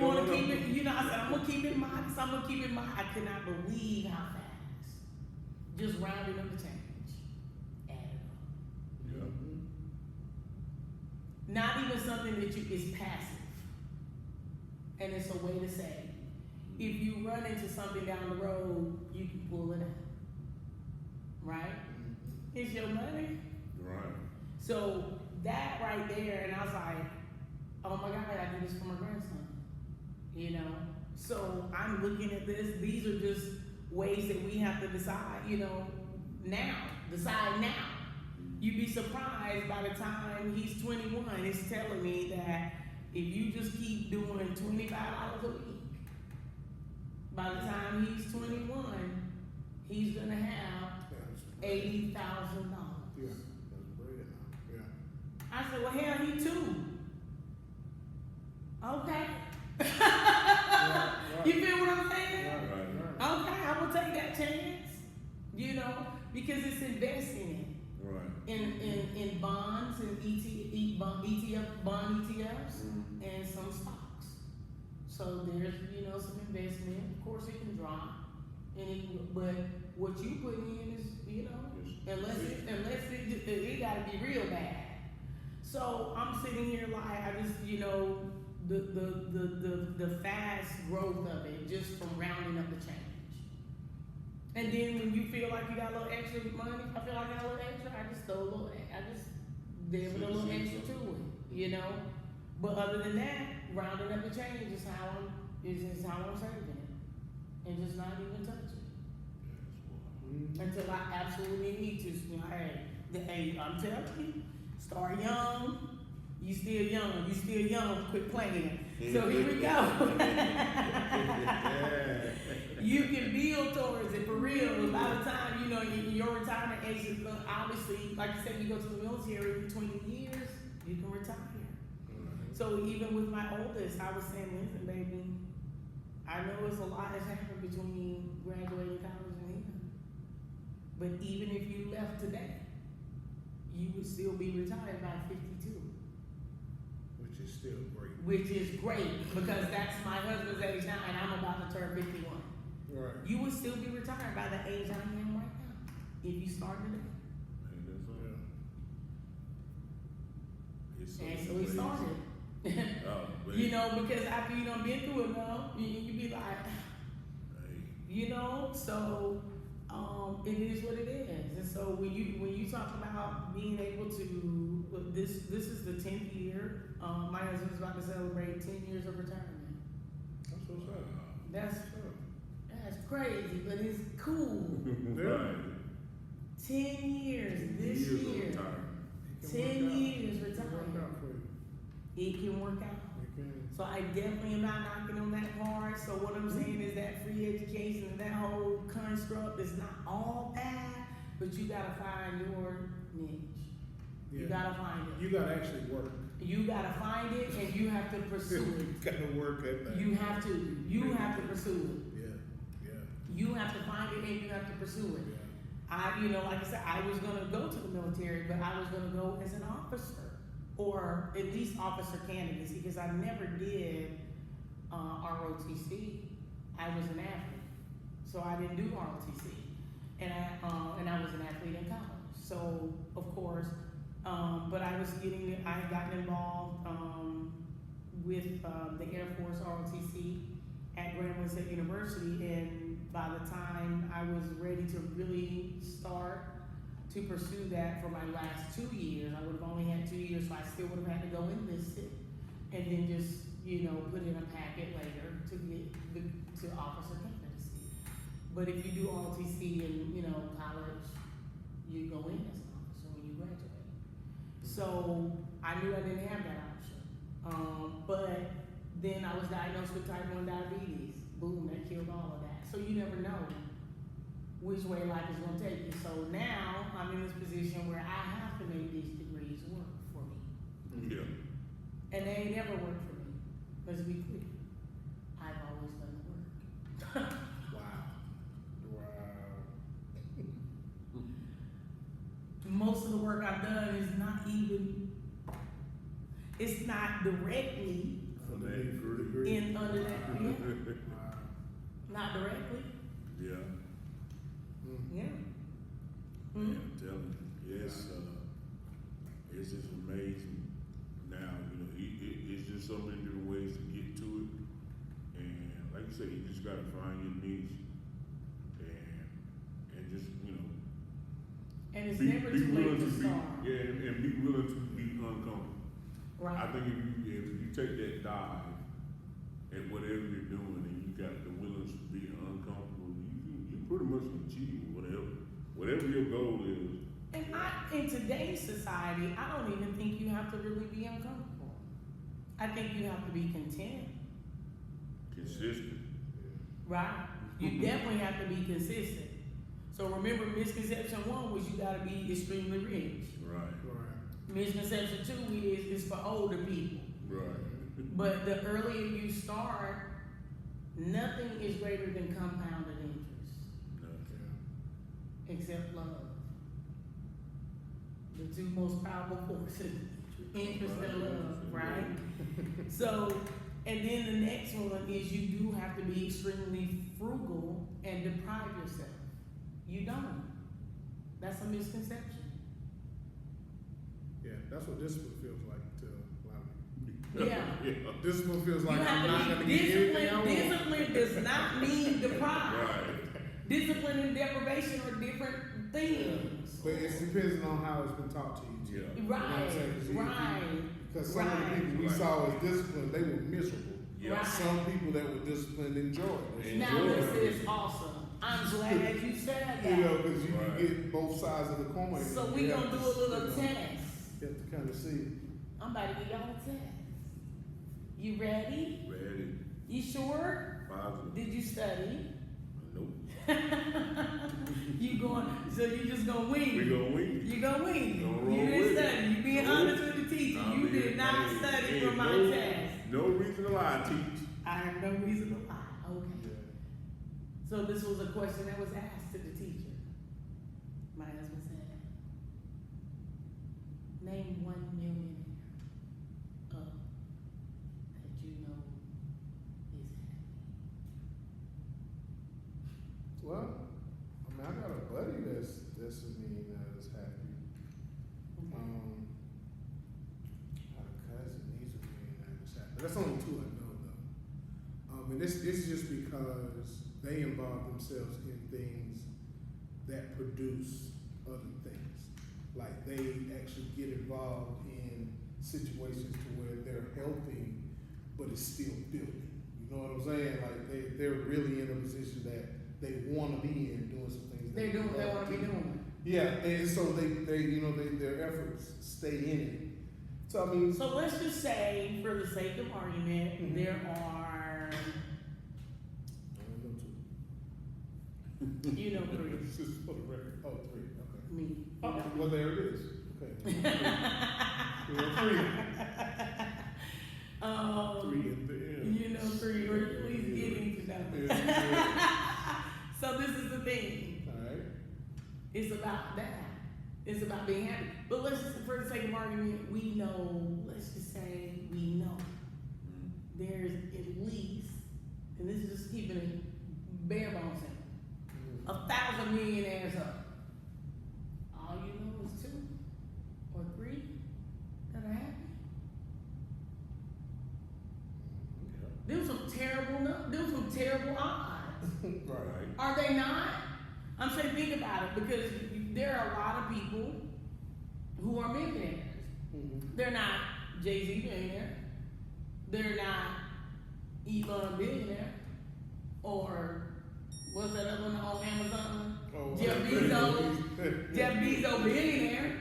want to keep it. You know, I said I'm gonna keep it modest. I'm gonna keep it modest. I could not believe how fast. Just rounding up the change. Not even something that is passive. And it's a way to say, if you run into something down the road, you can pull it out. Right? It's your money. Right. So that right there, and I was like, oh my God, I do this for my grandson. You know? So I'm looking at this. These are just ways that we have to decide, you know, now. Decide now. You'd be surprised by the time he's 21, it's telling me that if you just keep doing $25 a week, by the time he's 21, he's gonna have $80,000. Yeah, that's brilliant. Yeah. I said, well, hell, he 2. Okay. Right. You feel what I'm saying? Right. Okay, I'm gonna take You know, because it's investing Right. in bonds and bond ETFs and some stocks. So there's, you know, some investment. Of course, it can drop, but what you put in is, you know, unless it gotta be real bad. So I'm sitting here like I just, you know, the fast growth of it just from rounding up the change. And then when you feel like you got a little extra money, I feel like I got a little extra, I just throw a little, I just give it a little extra to it, you know? But other than that, rounding up the change is how I'm saving it. And just not even touch it. Until I absolutely need to. Hey, I'm telling you, start young. You still young, quit playing. So here we go. You can build towards it for real. By the time, you know, your retirement age is obviously, like you said, you go to the military between years, you can retire. So even with my oldest, I was saying, listen, baby, I know it's a lot has happened between graduating college and here. But even if you left today, you would still be retired by 52. Which is still great. Which is great, because that's my husband's age now, and I'm about to turn 51. Right. You would still be retired by the age I am right now, if you start today. And so he started. You know, because after you done been through it now, you be like, you know, so it is what it is. And so when you talk about being able to, this is the 10th year. My husband's about to celebrate 10 years of retirement. That's what's up. That's crazy, but it's cool. Right. 10 years this year. 10 years retired. It can work out. So I definitely am not knocking on that part. So what I'm saying is that free education and that whole construct is not all bad, but you gotta find your niche. Yeah. You gotta find it. You gotta actually work. You gotta find it, and you have to pursue it. You gotta work at that. You have to. You have to pursue it. Yeah. You have to find it, and you have to pursue it. Yeah. You know, like I said, I was gonna go to the military, but I was gonna go as an officer, or at least officer candidacy, because I never did ROTC. I was an athlete, so I didn't do ROTC, and I was an athlete in college. So of course, but I had gotten involved with the Air Force ROTC at Grambling State University, and by the time I was ready to really start to pursue that for my last 2 years, I would have only had 2 years, so I still would have had to go enlisted, and then just, you know, put in a packet later to get to officer candidacy. But if you do ROTC in, you know, college, you go in as an officer when you graduate. So I knew I didn't have that option. But then I was diagnosed with type 1 diabetes. Boom, that killed all of that. So you never know which way life is going to take you. So now I'm in this position where I have to make these degrees work for me. Yeah. And they ain't never worked for me. Let's be clear. I've always done the work. Wow. Most of the work I've done is not even, it's not directly Under that under that, yeah. Wow. Not directly. Yeah. Yeah. I'm telling you, it's just amazing. Now, you know, it's just so many different ways to get to it, and like you said, you just gotta find your niche, and just, you know, And it's never too late to start. and be willing to be uncomfortable. Right. I think if you take that dive at whatever you're doing, and you got the willingness to be uncomfortable, you pretty much can achieve whatever your goal is. And in today's society, I don't even think you have to really be uncomfortable. I think you have to be content. Consistent. Right? You definitely have to be consistent. So remember, misconception 1 was you gotta be extremely rich. Right. Misconception 2 is for older people. Right. But the earlier you start, nothing is greater than compounded interest. except love. The two most powerful forces, interest and love, right? So, and then the next one is you do have to be extremely frugal and deprive yourself. You don't. That's a misconception. Yeah, that's what discipline feels like to a lot of people. Yeah. Discipline feels like You I'm not have going to to be get anything I want. discipline does not mean deprive. Right. Discipline and deprivation are different things. But it's depending on how it's been taught to you. Yeah. You know what I'm saying? 'Cause Right. Because some of the people we Right. saw as disciplined, they were miserable. Yeah. Right. Some people that were disciplined enjoyed it. Now Enjoy this it. is awesome. I'm glad you said You know, that. because you Right. can get both sides of the coin. So and we you gonna have do to, a little you know, test. You have to kind of see. I'm about to give y'all a test. You ready? Ready. You sure? Positive. Did you study? Nope. You going, so you just gonna wing We it. gonna win. You gonna wing Gonna it. roll You didn't with it. study. You being Nope. honest with the teacher. I You mean, did not ain't- study ain't for my no- test. No reason to lie, teach. I have no reason to lie. Okay. Yeah. So this was a question that was asked to the teacher. My husband said, name 1 millionaire that you know is happy. Well, I mean, I got a buddy that's a millionaire that's happy. Okay. I had a cousin, he's a millionaire that's happy. That's only 2 I know though. And this is just because they involve themselves in things that produce other things. Like they actually get involved in situations to where they're helping, but it's still building. You know what I'm saying? Like they're really in a position that they want to be in, doing some things. They're doing what they love want to be doing. Yeah, and so their efforts stay in it. So I mean, So let's just say, for the sake of argument, Mhm. there are, I don't know two. you know, 3. It's just for the record. Oh, 3. Okay. Me. Oh, well, there it is. Okay. We have 3. 3 at the end. You know, 3. We're at least getting to know. Yeah. So this is the thing. All right. It's about that. It's about being happy. But let's just, for the sake of argument, we know, let's just say we know there's at least, and this is just keeping it bare bones simple, 1,000 millionaires up. All you know is 2 or 3 that are happy. Them some terrible odds. Right. Are they not? I'm saying think about it, because there are a lot of people who are millionaires. Mm-hmm. They're not Jay-Z millionaire. They're not Elon billionaire. Or what's that other one on Amazon? Oh, Jeff Bezos. Jeff Bezos billionaire.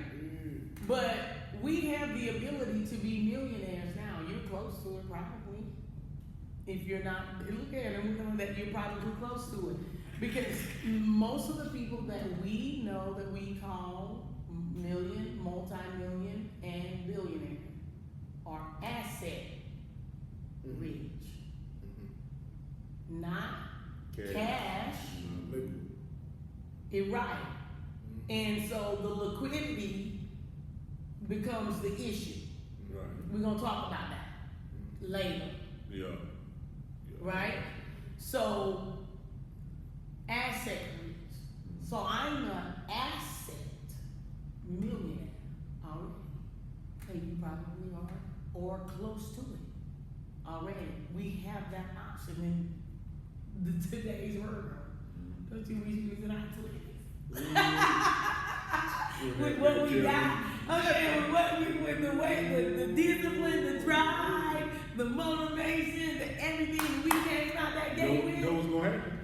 But we have the ability to be millionaires now. You're close to it probably. If you're not, look at it, we know that you're probably close to it. Because most of the people that we know that we call million, multi-million, and billionaire are asset rich. Mm-hmm. Not cash. Liquid. Right. And so the liquidity becomes the issue. Right. We're gonna talk about that later. Yeah. Right? So, asset rich. So I'm an asset millionaire already. And you probably are, or close to it already. We have that option in today's world. Don't you wish we was in our 20s? With what we got. Okay, with the way, the discipline, the drive, the motivation, the everything we came out that You day with. know what's gonna happen?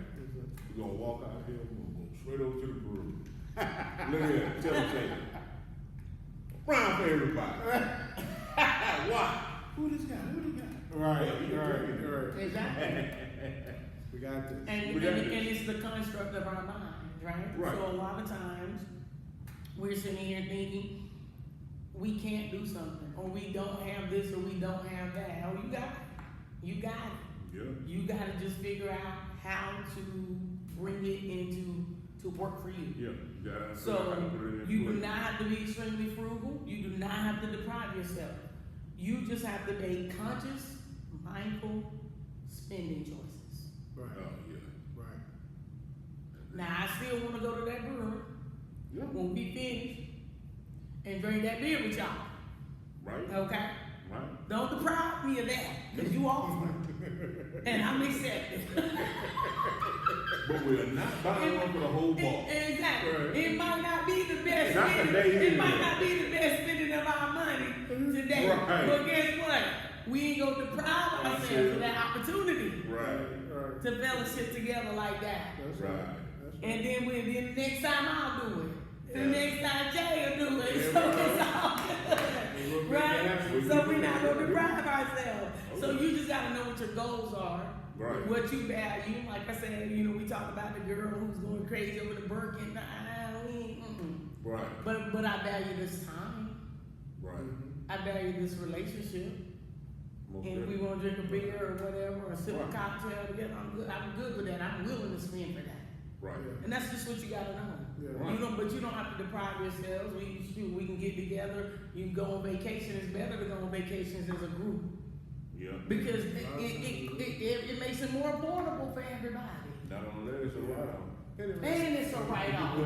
We're gonna walk out here, we're gonna go straight over to the brewery. Look at that, tell them, say, round for everybody. Why? Who this guy? Right. Exactly. We got this. And it's the construct of our minds, right? Right. So a lot of times, we're sitting here thinking, we can't do something, or we don't have this, or we don't have that. Oh, you got it. You got it. Yeah. You got to just figure out how to bring it into to work for you. Yeah, you gotta So put it in you do place. not have to be extremely frugal. You do not have to deprive yourself. You just have to make conscious, mindful spending choices. Right. Oh, yeah. Right. Now I still want to go to that brewery Yeah. when we finish and drink that beer with y'all. Right? Okay? Right? Don't deprive me of that, because you offer. And I'm accepting. But we're not buying one for the whole bar. Exactly. Right. It might not be the best Not spending. today It might either. not be the best spending of our money today. Right. But guess what? We ain't gonna deprive ourselves of that opportunity Right. Right. to fellowship together like that. That's Right. right. That's right. And then the next time I'll do it. The Yeah. next time Jay will do it. Yeah, So right. it's all And we'll good. make Right? that happen. So we're not gonna deprive ourselves. So Okay. you just gotta know what your goals are. Right. What you value. Like I said, we talked about the girl who's going crazy over the Birkin. Right. But I value this time. Right. I value this relationship. Most And if we definitely. want to drink a beer or whatever, or sip a Right. cocktail together, I'm good with that. I'm willing to spend for that. Right. And that's just what you gotta know. Yeah. Right. But you don't have to deprive yourselves. We can get together. You can go on vacation. It's better to go on vacations as a group Yeah. because it makes it more affordable for everybody. Not only that, it's a write-off. And it's a write-off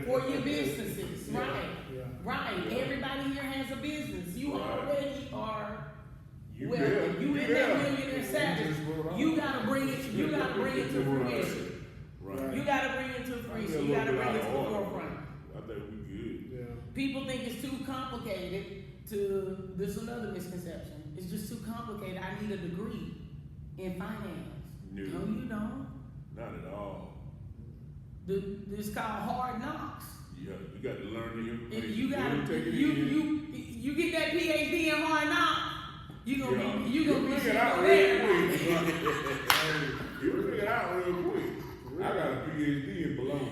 for your businesses, Yeah. right? Yeah. Right. Yeah. Everybody here has a business. You Right. already are. You Well, there. you in there. that millionaire status. You gotta bring it. You gotta bring it to fruition. Right. You gotta bring it to fruition. I You feel a gotta little bring bit it to out the of order. forefront. I think we good. Yeah. People think it's too complicated. This is another misconception. It's just too complicated. I need a degree in finance. No. No, you don't. Not at all. It's called hard knocks. Yeah, you got to learn the information. If you got take it in. you get that PhD in hard knocks, you gonna be figure shit it out on real everybody. quick. You figure it out real quick. I got a PhD in bologna.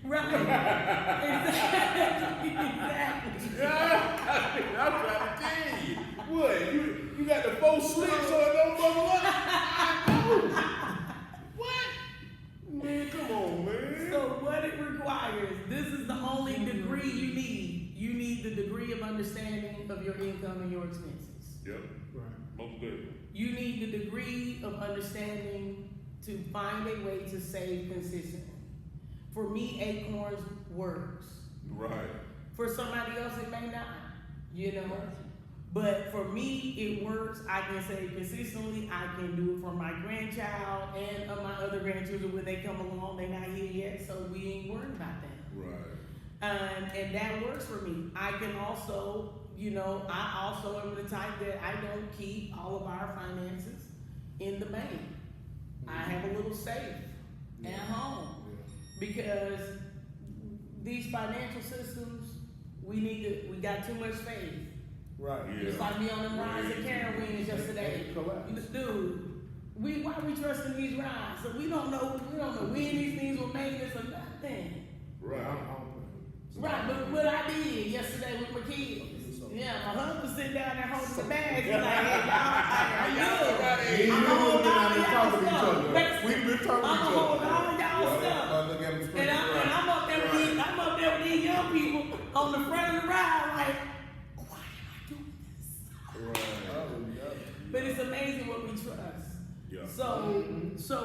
Right. Exactly. I'm trying to tell you. What? You got the 4 slits so it don't bubble up? What? Man, come on, man. So what it requires, this is the only degree you need. You need the degree of understanding of your income and your expenses. Yep, Right. most good. You need the degree of understanding to find a way to save consistently. For me, Acorns works. Right. For somebody else, it may not, But for me, it works. I can save consistently. I can do it for my grandchild and my other grandchildren when they come along. They're not here yet, so we ain't worried about that. Right. And that works for me. I can also, I also am the type that I don't keep all of our finances in the bank. I have a little safe at home because these financial systems, we got too much faith. Right. Yeah. Just like me on them rides at Carowinds yesterday. They collapsed. Dude, why we trusting these rides? So we don't know when these things will make this or nothing. Right. Right, but what I did yesterday with my kids. Yeah, my husband sitting down there holding the bags. He's like, hey, y'all, I'm holding all y'all stuff. We've been talking I'm to each holding other. all y'all stuff. Look at them And I'm up there with these young people on the front of the ride, like, why am I doing this? Right. But it's amazing what we trust. Yeah. So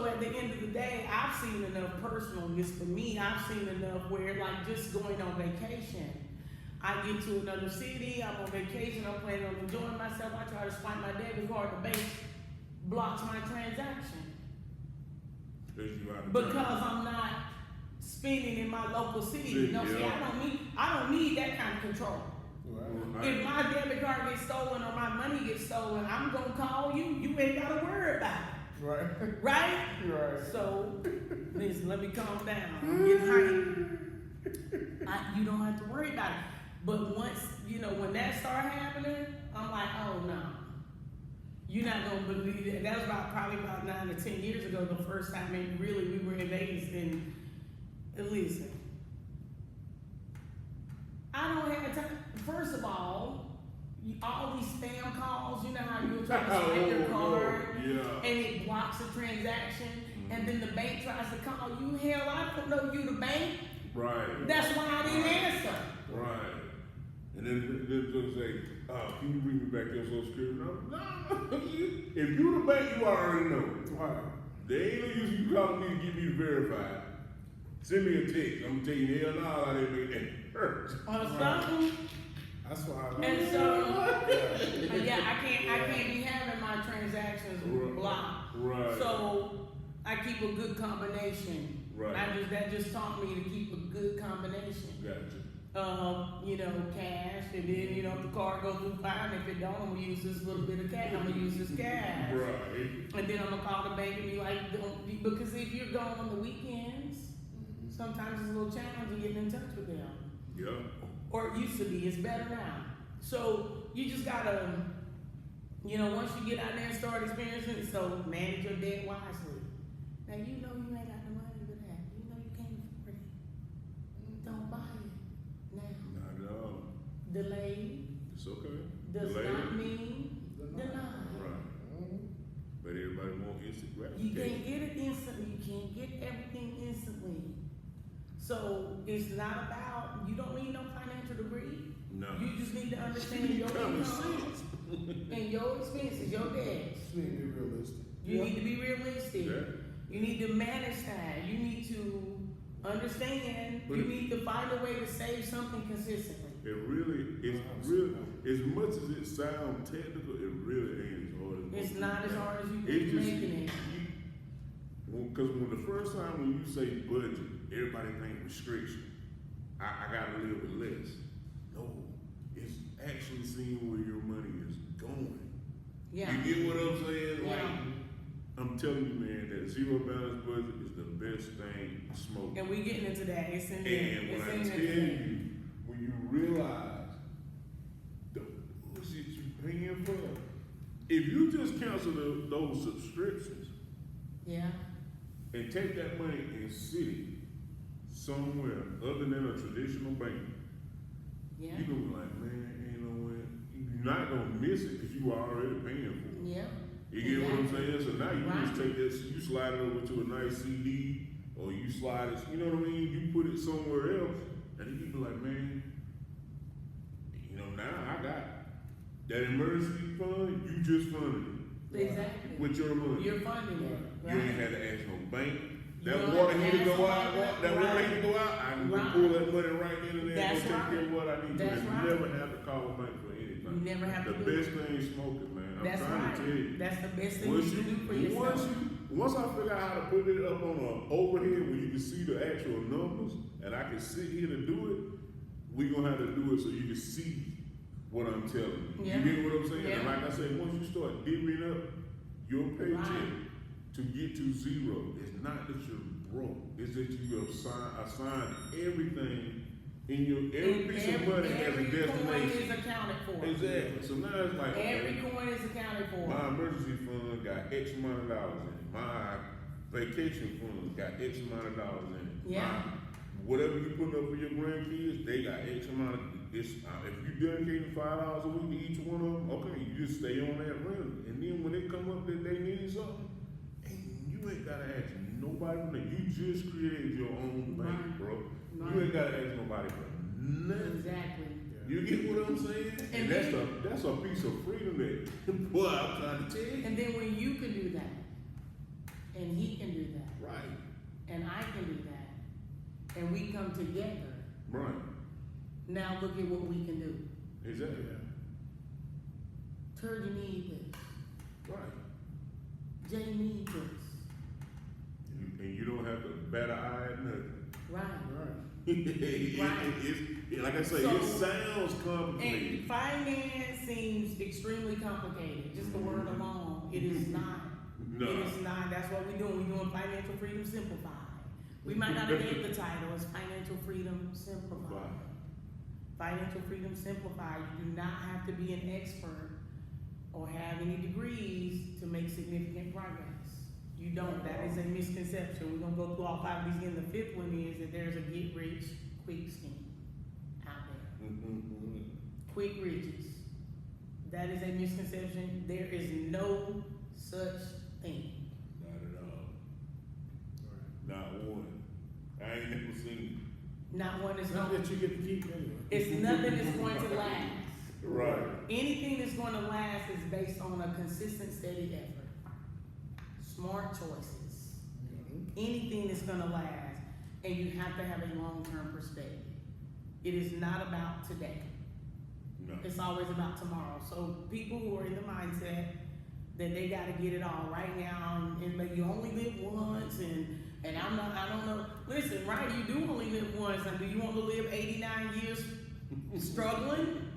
at the end of the day, I've seen enough personally, just for me, I've seen enough where like just going on vacation. I get to another city, I'm on vacation, I'm planning on enjoying myself, I try to swipe my debit card, the bank blocks my transaction. Because I'm not spending in my local city. No, see, I don't need that kind of control. Right. If my debit card gets stolen or my money gets stolen, I'm gonna call you. You ain't gotta worry about it. Right. Right? Right. So, listen, let me calm down. I'm getting hyped. You don't have to worry about it. But once, when that started happening, I'm like, oh no. You're not gonna believe it. That was probably about 9 to 10 years ago, the first time we were in Vegas. And listen, I don't have time. First of all these spam calls, you know how you're trying to swipe your card Yeah. and it blocks the transaction. And then the bank tries to call you. Hell, I don't know you the bank. Right. That's why I didn't answer. Right. And then they'll say, can you bring me back your social security number? No. If you the bank, you already know. Right. They ain't no use you calling me to get me to verify. Send me a text. I'm telling you, hell no, I didn't make that hurt. Or something. That's why I And so, yeah, I can't be having my transactions blocked. Right. So I keep a good combination. Right. That just taught me to keep a good combination. Gotcha. Cash, and then, if the card goes through fine, if it don't, I'm gonna use this little bit of cash, I'm gonna use this cash. Right. And then I'm gonna call the bank and be like, because if you're gone on the weekends, sometimes it's a little challenging getting in touch with them. Yeah. Or it used to be, it's better now. So you just gotta, once you get out there and start experiencing it, so manage your debt wisely. Now you ain't got the money for that. You can't afford it. Don't buy it now. Not at all. Delayed It's okay. does Delayed. not mean denied. Right. But everybody want instant You gratification. can't get it instantly. You can't get everything instantly. So it's not about, you don't need no financial degree. No. You just need to understand your Common income sense. and your expenses, your debts. Just need to be realistic. You need to be realistic. Yeah. You need to manage that. You need to understand. But you need to find a way to save something consistently. It's really, as much as it sounds technical, it really ain't as hard as It's not as hard as you It's think just, making it. Because when the first time when you say budget, everybody think restriction. I gotta live with less. No, it's actually seeing where your money is going. Yeah. You get what I'm saying? Yeah. Like, I'm telling you, man, that zero balance budget is the best thing to smoke. And we getting into that. It's in there. And when It's I in tell there. you, when you realize the bullshit you paying for, if you just cancel those subscriptions Yeah. and take that money and sit it somewhere other than a traditional bank, Yeah. you're gonna be like, man, you know what? You're not gonna miss it because you are already paying for it. Yeah. You get what I'm Exactly. saying? So now you Right. just take that, you slide it over to a nice CD, or you slide it, you know what I mean? You put it somewhere else, and then you be like, man, now I got that emergency fund, you just funded it. Exactly. With your money. You're funding it. You ain't had to ask no bank. You That don't water have to heater ask go no out, bank. that water Right. heater go out, I can go Right. pull that money right then and there and That's go take care right. of what I need to. That's And right. you never have to call a bank for anything. You never have the to do best it. thing is smoking, man. I'm That's trying right. to tell you. That's the best thing Once you can do for yourself. Once I figure out how to put it up on an overhead where you can see the actual numbers, and I can sit here to do it, we gonna have to do it so you can see what I'm telling you. Yeah. You get what I'm saying? Yeah. And like I said, once you start divvying up your paycheck Right. to get to zero, it's not that you're broke. It's that you have assigned everything in your every piece of money has a Every coin is destination. accounted for. Exactly. So now it's like Every okay, coin is accounted for. my emergency fund got X amount of dollars in it. My vacation fund got X amount of dollars in it. Yeah. Whatever you put up for your grandkids, they got X amount of this. If you dedicate $5 a week to each one of them, okay, you just stay on that run. And then when they come up that they need something, you ain't gotta ask nobody for that. You just created your own bank, Right. bro. Right. You ain't gotta ask nobody for nothing. Exactly. You get what I'm saying? And that's a piece of freedom that, boy, I'm trying to tell you. And then when you can do that, and he can do that, Right. and I can do that, and we come together, Right. now look at what we can do. Exactly. Turd, you need this. Right. Jay need this. And you don't have to bat an eye at nothing. Right. It's, like I say, So- it sounds complicated. And finance seems extremely complicated, just the word alone. It is not. No. It is not. That's what we're doing. We're doing Financial Freedom Simplified. We might not have gave the title. It's Financial Freedom Simplified. Financial Freedom Simplified. You do not have to be an expert or have any degrees to make significant progress. You don't. That is a misconception. We're gonna go through all five of these again. The fifth one is that there's a get rich quick scheme out there. Quick riches. That is a misconception. There is no such thing. Not at all. Not one that's Not going that you get to keep anyway. it's nothing that's going to last. Right. Anything that's going to last is based on a consistent, steady effort. Smart choices. Mhm. Anything that's going to last, and you have to have a long-term perspective. It is not about today. No. It's always about tomorrow. So people who are in the mindset that they got to get it all right now, and but you only live once, and I don't know. Listen, right? You do only live once, and do you want to live 89 years struggling?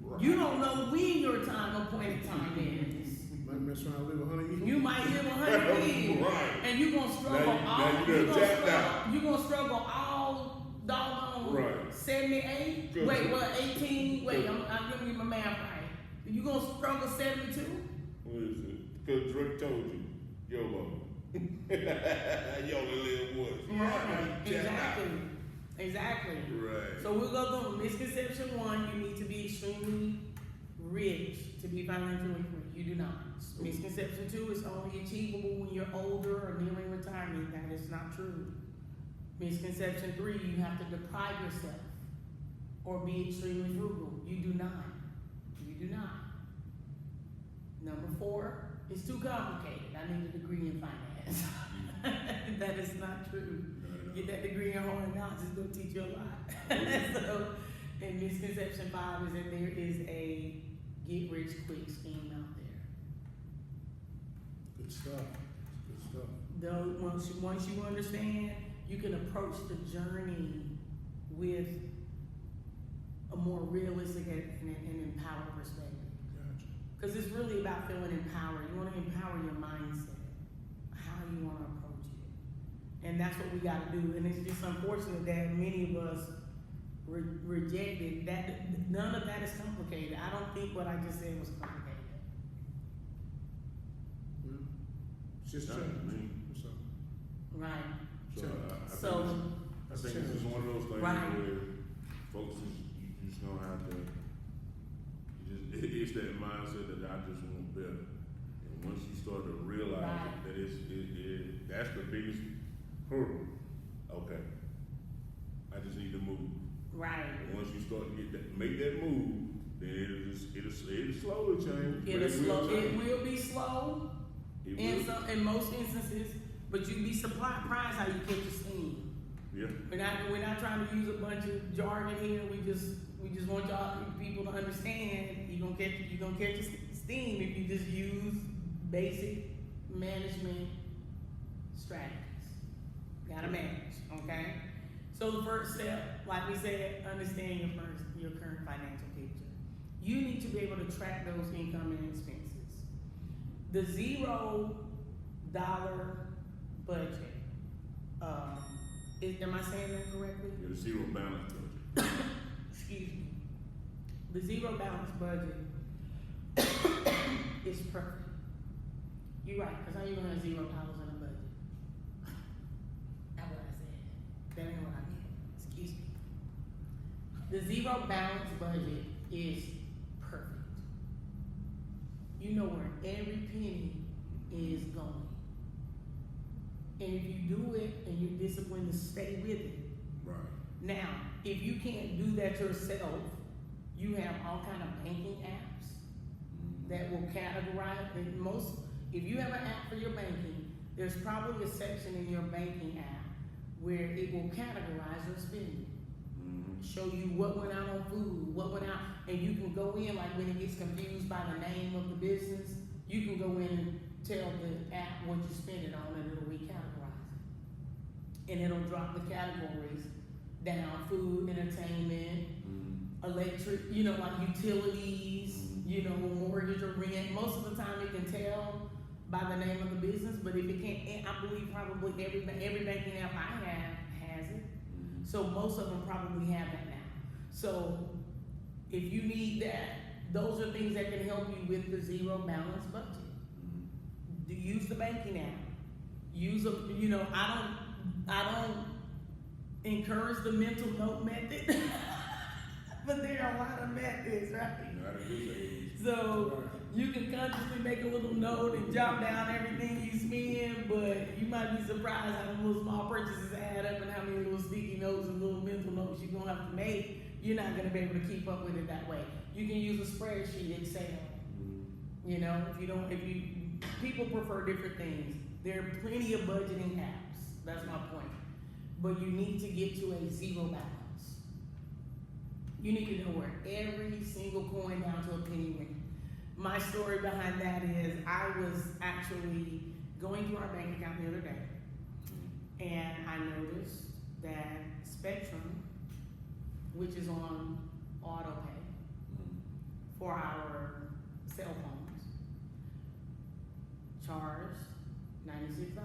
Right. You don't know when your appointed time is. Might mess around and live 100 years. You might live 100 years, Right. and you're gonna struggle Now you done tapped out. you're gonna struggle all doggone Right. 78. Good. Wait, what? 18? Wait, Good. I'm giving you my math right. You gonna struggle 72? What is it? Because Drake told you, YOLO. You only live once. Right. Tap out. Exactly. Right. So we'll go through misconception 1. You need to be extremely rich to be financially free. You do not. Misconception 2 is only achievable when you're older or nearing retirement. That is not true. Misconception 3, you have to deprive yourself or be extremely frugal. You do not. You do not. Number 4, it's too complicated. I need a degree in finance. That is not true. Get that degree in hard knowledge is going to teach you a lot. So, and misconception 5 is that there is a get rich quick scheme out there. Good stuff. Good stuff. Though once you understand, you can approach the journey with a more realistic and empowered perspective. Gotcha. Because it's really about feeling empowered. You want to empower your mindset, how you want to approach it. And that's what we got to do. And it's just unfortunate that many of us rejected that. None of that is complicated. I don't think what I just said was complicated. Yeah. It's just Not change. me. So, Right. So I So, think this is one of those things Right. where folks you just gonna have to. It's that mindset that I just want better, and once you start to realize Right. that that's the biggest hurdle. Okay, I just need to move. right. And once you start to make that move, then it'll slowly change. but It change. will be slow It in will. in most instances, but you'd be surprised how you catch your steam. Yeah. We're not trying to use a bunch of jargon here. We just want people to understand. You're gonna catch your steam if you just use basic management strategies. Gotta manage, okay? So the first step, like we said, understand your current financial picture. You need to be able to track those income and expenses. The $0 budget. Am I saying that correctly? Get a zero balance budget. Excuse me. The zero balance budget is perfect. You're right, because how you gonna have $0 in a budget? That's what I said. That ain't what I meant. Excuse me. The zero balance budget is perfect. You know where every penny is going. And if you do it and you're disciplined to stay with it. Right. Now, if you can't do that yourself, you have all kind of banking apps that will categorize. If you have an app for your banking, there's probably a section in your banking app where it will categorize your spending. Show you what went out on food, what went out, and you can go in, like when it gets confused by the name of the business, you can go in and tell the app what you spend it on and it'll recategorize it. And it'll drop the categories down: food, entertainment, electric, like utilities, mortgage or rent. Most of the time it can tell by the name of the business, but if it can't, I believe probably every banking app I have has it. So most of them probably have that now. So if you need that, those are things that can help you with the zero balance budget. Use the banking app. I don't encourage the mental note method. But there are a lot of methods, right? Not at this age. So you can consciously make a little note and jot down everything you spend, but you might be surprised how many little small purchases add up and how many little sticky notes and little mental notes you're gonna have to make. You're not gonna be able to keep up with it that way. You can use a spreadsheet, Excel. You know, people prefer different things. There are plenty of budgeting apps. That's my point. But you need to get to a zero balance. You need to know where every single coin down to a penny went. My story behind that is I was actually going through our bank account the other day, and I noticed that Spectrum, which is on auto pay for our cell phones, charged $96.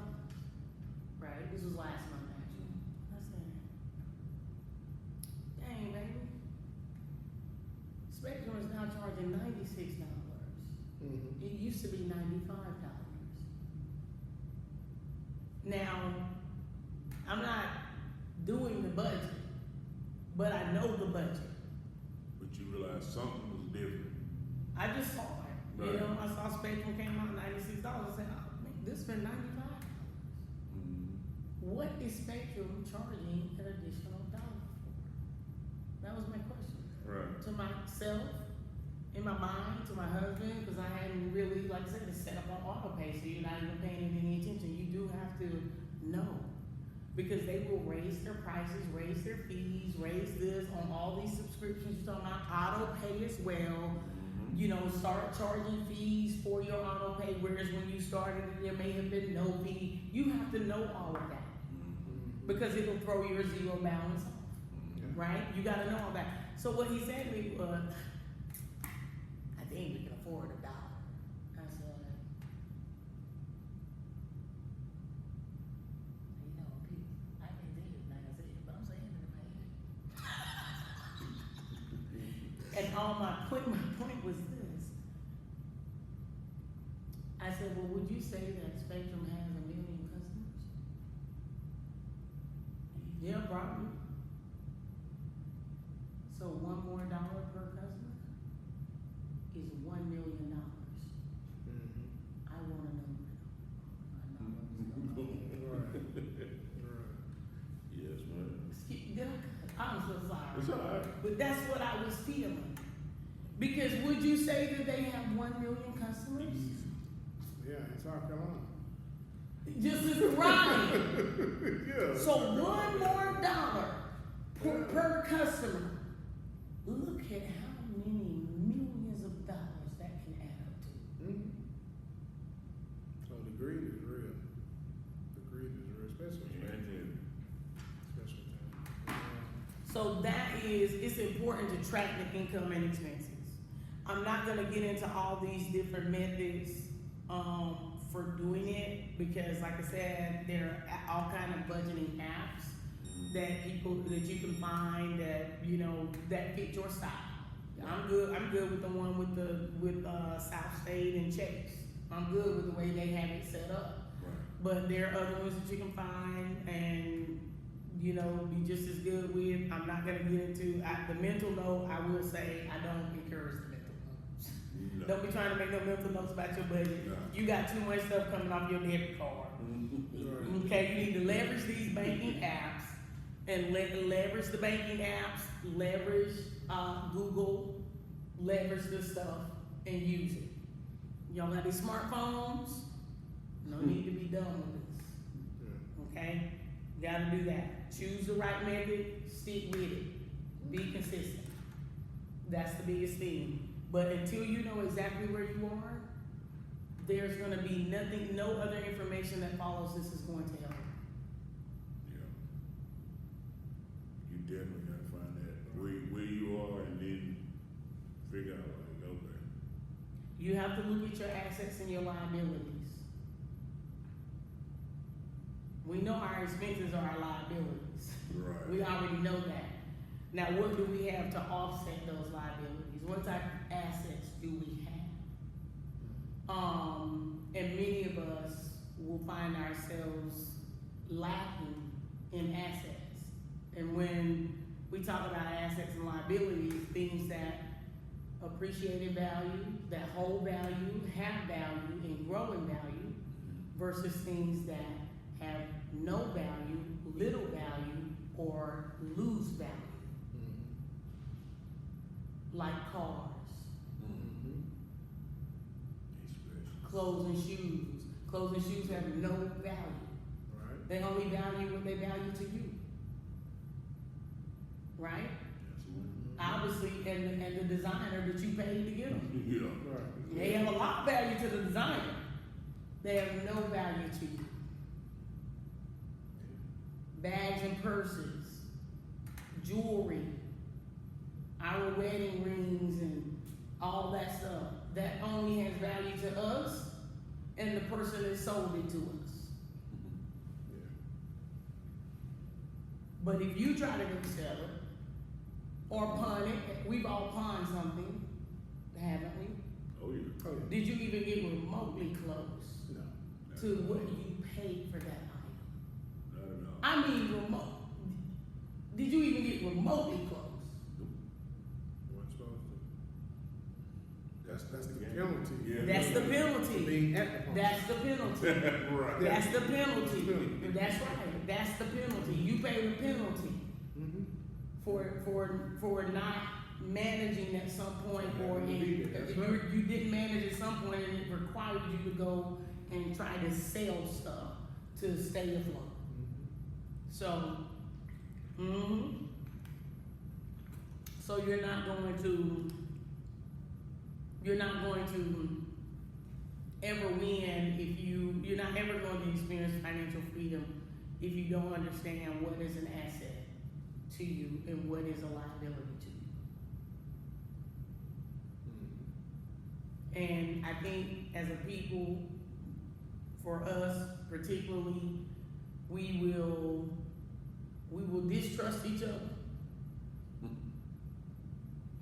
Right? This was last month actually. I said, dang baby. Spectrum is now charging $96. Mm-hmm. It used to be $95. Now, I'm not doing the budget, but I know the budget. But you realize something was different. I just saw it. Right. You know, I saw Spectrum came out $96. I said, oh, man, this been $95. What is Spectrum charging an additional dollar for? That was my question. Right. To myself, in my mind, to my husband, because I hadn't really, like I said, it's set up on auto pay, so you're not even paying it any attention. You do have to know. Because they will raise their prices, raise their fees, raise this on all these subscriptions. You're talking about auto pay as well. You know, start charging fees for your auto pay, whereas when you started, there may have been no fee. You have to know all of that. Because it'll throw your zero balance off, right? You gotta know all that. So what he said to me was, I think we can afford $1. I said, you know, people, I can't think of it like I said, but I'm saying it in my head. And my point was this. I said, well, would you say that Spectrum has 1 million customers? Yeah, probably. So $1 more per customer is $1 million. I want to know. Yes, man. I'm so sorry. It's all right. But that's what I was feeling. Because would you say that they have 1 million customers? Yeah, it's our Carolina. Just as right. Yeah. So $1 more per customer. Look at how many millions of dollars that can add up to. Mm-hmm. So the greed is real. The greed is real, especially So it's important to track the income and expenses. I'm not gonna get into all these different methods for doing it because, like I said, there are all kind of budgeting apps that you can find that that fit your style. I'm good with the one with South State and Chase. I'm good with the way they have it set up. Right. But there are other ones that you can find and be just as good with. I'm not gonna get into the mental note. I will say I don't encourage the mental notes. No. Don't be trying to make no mental notes about your budget. No. You got too much stuff coming off your debit card. Okay, you need to leverage these banking apps and leverage the banking apps, leverage Google, leverage this stuff and use it. Y'all got these smartphones? No need to be done with this. Okay? Gotta do that. Choose the right method, stick with it. Be consistent. That's the biggest thing. But until you know exactly where you are, there's gonna be nothing, no other information that follows this is going to help. Yeah. You definitely gotta find that where you are and then figure out like, okay. You have to look at your assets and your liabilities. We know our expenses are our liabilities. Right. We already know that. Now, what do we have to offset those liabilities? What type of assets do we have? And many of us will find ourselves lacking in assets. And when we talk about assets and liabilities, things that appreciate in value, that hold value, have value, and grow in value, versus things that have no value, little value, or lose value. Like cars, clothes and shoes. Clothes and shoes have no value. Right. They only value what they value to you. Right? Obviously, and the designer that you paid to get them. Yeah. Right. They have a lot of value to the designer. They have no value to you. Bags and purses, jewelry, our wedding rings and all that stuff, that only has value to us and the person that sold it to us. Yeah. But if you try to go sell it or pawn it, we've all pawned something, haven't we? Oh yeah. Oh, yeah. Did you even get remotely close No. to what you paid for that item? Not at all. I mean remote. Did you even get remotely close? Weren't supposed to. That's the penalty. Yeah. That's the penalty. Being at the pump. That's the penalty. Right. That's the penalty. That's right. That's the penalty. You pay the penalty Mm-hmm. for not managing at some point, or That's right. you didn't manage at some point, and it required you to go and try to sell stuff to stay afloat. So, so you're not going to ever win if you're not ever going to experience financial freedom if you don't understand what is an asset to you and what is a liability to you. And I think as a people, for us particularly, we will distrust each other.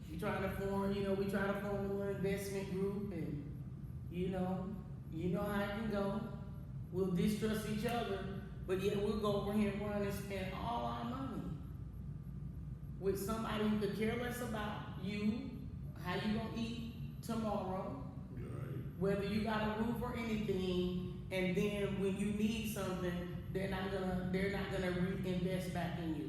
We try to form a little investment group, and you know how it can go. We'll distrust each other, but yet we'll go over here and run and spend all our money with somebody who could care less about you, how you gonna eat tomorrow, Right. whether you got a roof or anything, and then when you need something, they're not gonna reinvest back in you.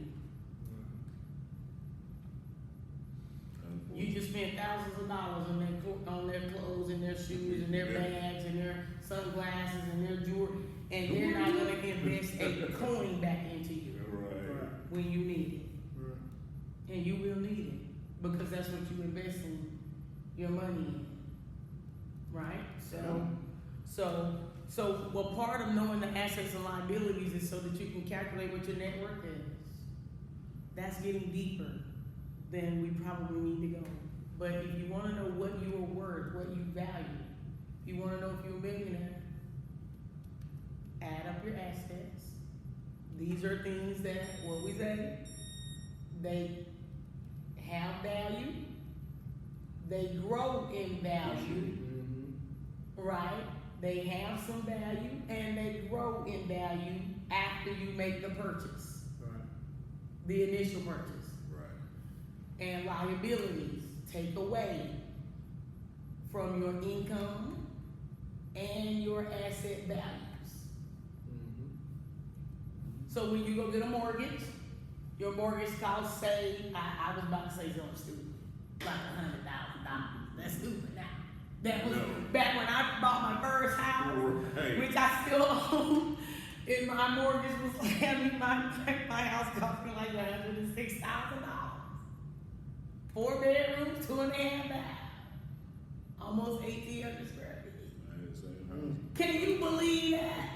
You just spent thousands of dollars on their clothes and their shoes and their bags and their sunglasses and their jewelry, and they're not gonna invest a coin back into you Right. when you need it. Right. And you will need it, because that's what you invest in your money in, right? So well, part of knowing the assets and liabilities is so that you can calculate what your net worth is. That's getting deeper than we probably need to go. But if you want to know what you are worth, what you value, if you want to know if you're a millionaire, add up your assets. These are things that, what we say, they have value, they grow in value, right? They have some value and they grow in value after you make the purchase, Right. the initial purchase. Right. And liabilities take away from your income and your asset values. So when you go get a mortgage, your mortgage costs, say, I was about to say something stupid, like $100,000. That's stupid now. That was back when I bought my first house, Right. which I still own. And my mortgage was like, my house cost me like $106,000. 4 bedrooms, 2.5 baths, almost 1,800 square feet. I ain't saying how. Can you believe that?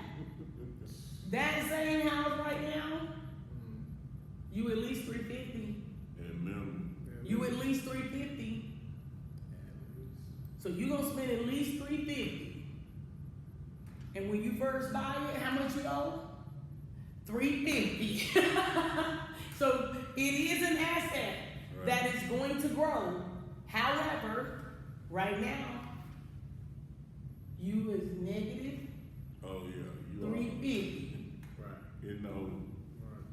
That same house right now, you at least $350. And minimum. You at least $350. So you gonna spend at least $350. And when you first buy it, how much you owe? $350. So it is an asset that is going to grow. However, right now, you is negative Oh yeah. You $350. Right. You know. Right.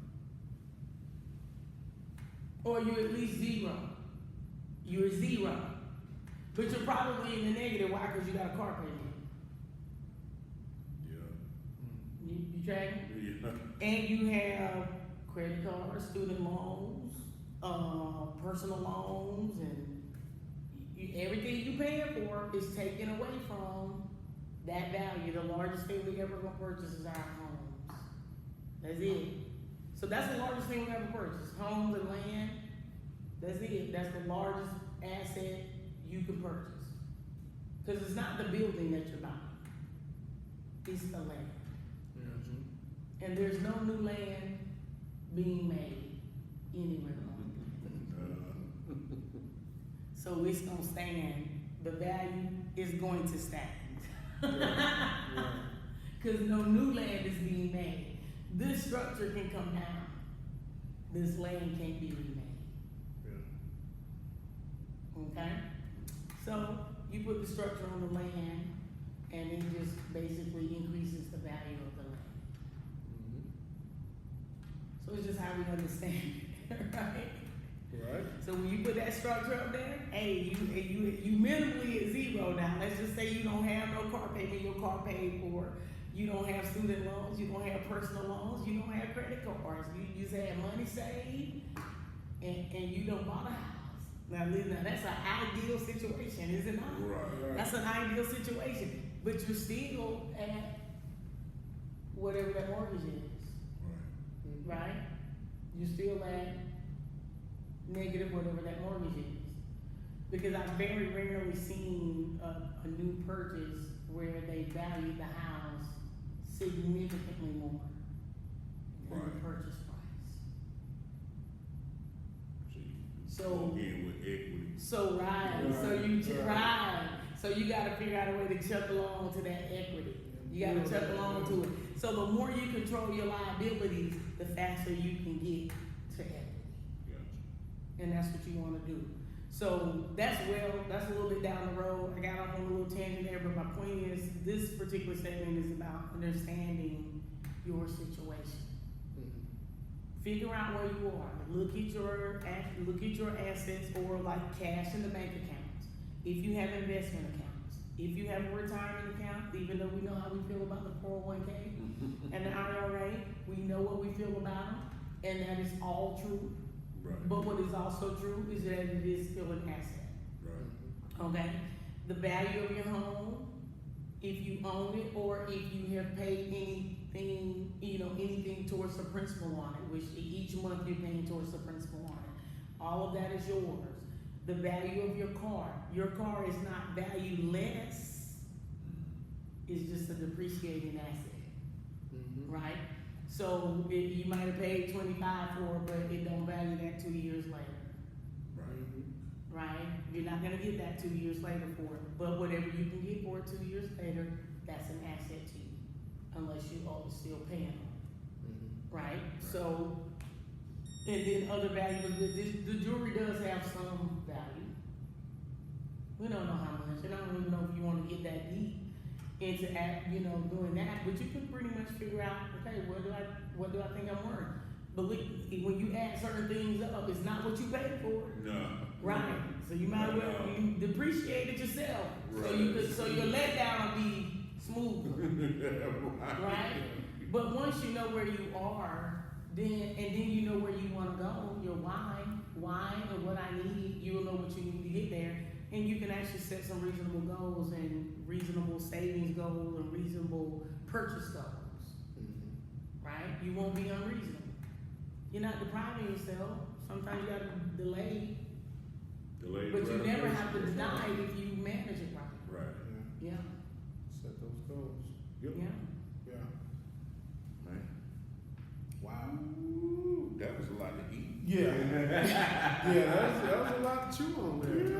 or you're at least zero. You're zero. But you're probably in the negative. Why? Because you got a car payment. Yeah. You tracking? Yeah. And you have credit cards, student loans, personal loans, and everything you paying for is taken away from that value. The largest thing we ever gonna purchase is our homes. That's it. So that's the largest thing we ever purchase. Homes and land. That's it. That's the largest asset you can purchase. Because it's not the building that you're buying. It's the land. Mm-hmm. And there's no new land being made anywhere on the planet. So it's gonna stand. The value is going to stand. Because no new land is being made. This structure can come down. This land can't be remade. Yeah. Okay? So you put the structure on the land, and it just basically increases the value of the land. Mm-hmm. So it's just how we understand it, right? Right. So when you put that structure up there, hey, you minimally at zero now. Let's just say you don't have no car payment, your car paid for. You don't have student loans, you don't have personal loans, you don't have credit cards. You just have money saved, and you don't bought a house. Now that's an ideal situation, is it not? Right. That's an ideal situation, but you're still at whatever that mortgage is, Right. right? You're still at negative whatever that mortgage is. Because I've very rarely seen a new purchase where they value the house significantly more than the Right. purchase price. So So, again with equity. so right, so you right. So you gotta figure out a way to chuck along to that equity. You gotta chuck along to it. So the more you control your liabilities, the faster you can get to equity. Gotcha. And that's what you wanna do. So that's a little bit down the road. I got off on a little tangent there, but my point is this particular statement is about understanding your situation. Mm-hmm. Figure out where you are. Look at your assets or like cash in the bank accounts. If you have investment accounts, if you have a retirement account, even though we know how we feel about the 401k and the IRA, we know what we feel about them, and that is all true. Right. But what is also true is that it is still an asset. Right. Okay? The value of your home, if you own it or if you have paid anything, anything towards the principal on it, which each month you're paying towards the principal on it. All of that is yours. The value of your car is not valued less, it's just a depreciating asset, Mm-hmm. right? So you might have paid $25 for it, but it don't value that 2 years later. Mm-hmm. Right? You're not gonna get that 2 years later for it, but whatever you can get for it 2 years later, that's an asset to you, unless you are still paying on it, Mm-hmm. right? So, and then other values with this, the jewelry does have some value. We don't know how much, and I don't even know if you wanna get that deep into doing that, but you can pretty much figure out, okay, what do I think I'm worth? But when you add certain things up, it's not what you paid for. No. Right. So you might as well you depreciate it yourself. Right. So your letdown will be smoother. Right? But once you know where you are, then you know where you want to go, your why and what I need, you will know what you need to get there. And you can actually set some reasonable goals and reasonable savings goals and reasonable purchase goals. Mm-hmm. Right? You won't be unreasonable. You're not depriving yourself. Sometimes you gotta delay. But you never have to deny it if you manage it right. Right. Yeah. Yeah. Set those goals. Yep. Yeah. Yeah. Man. Wow. Ooh, that was a lot to eat. Yeah. Yeah, that was a lot to chew on there.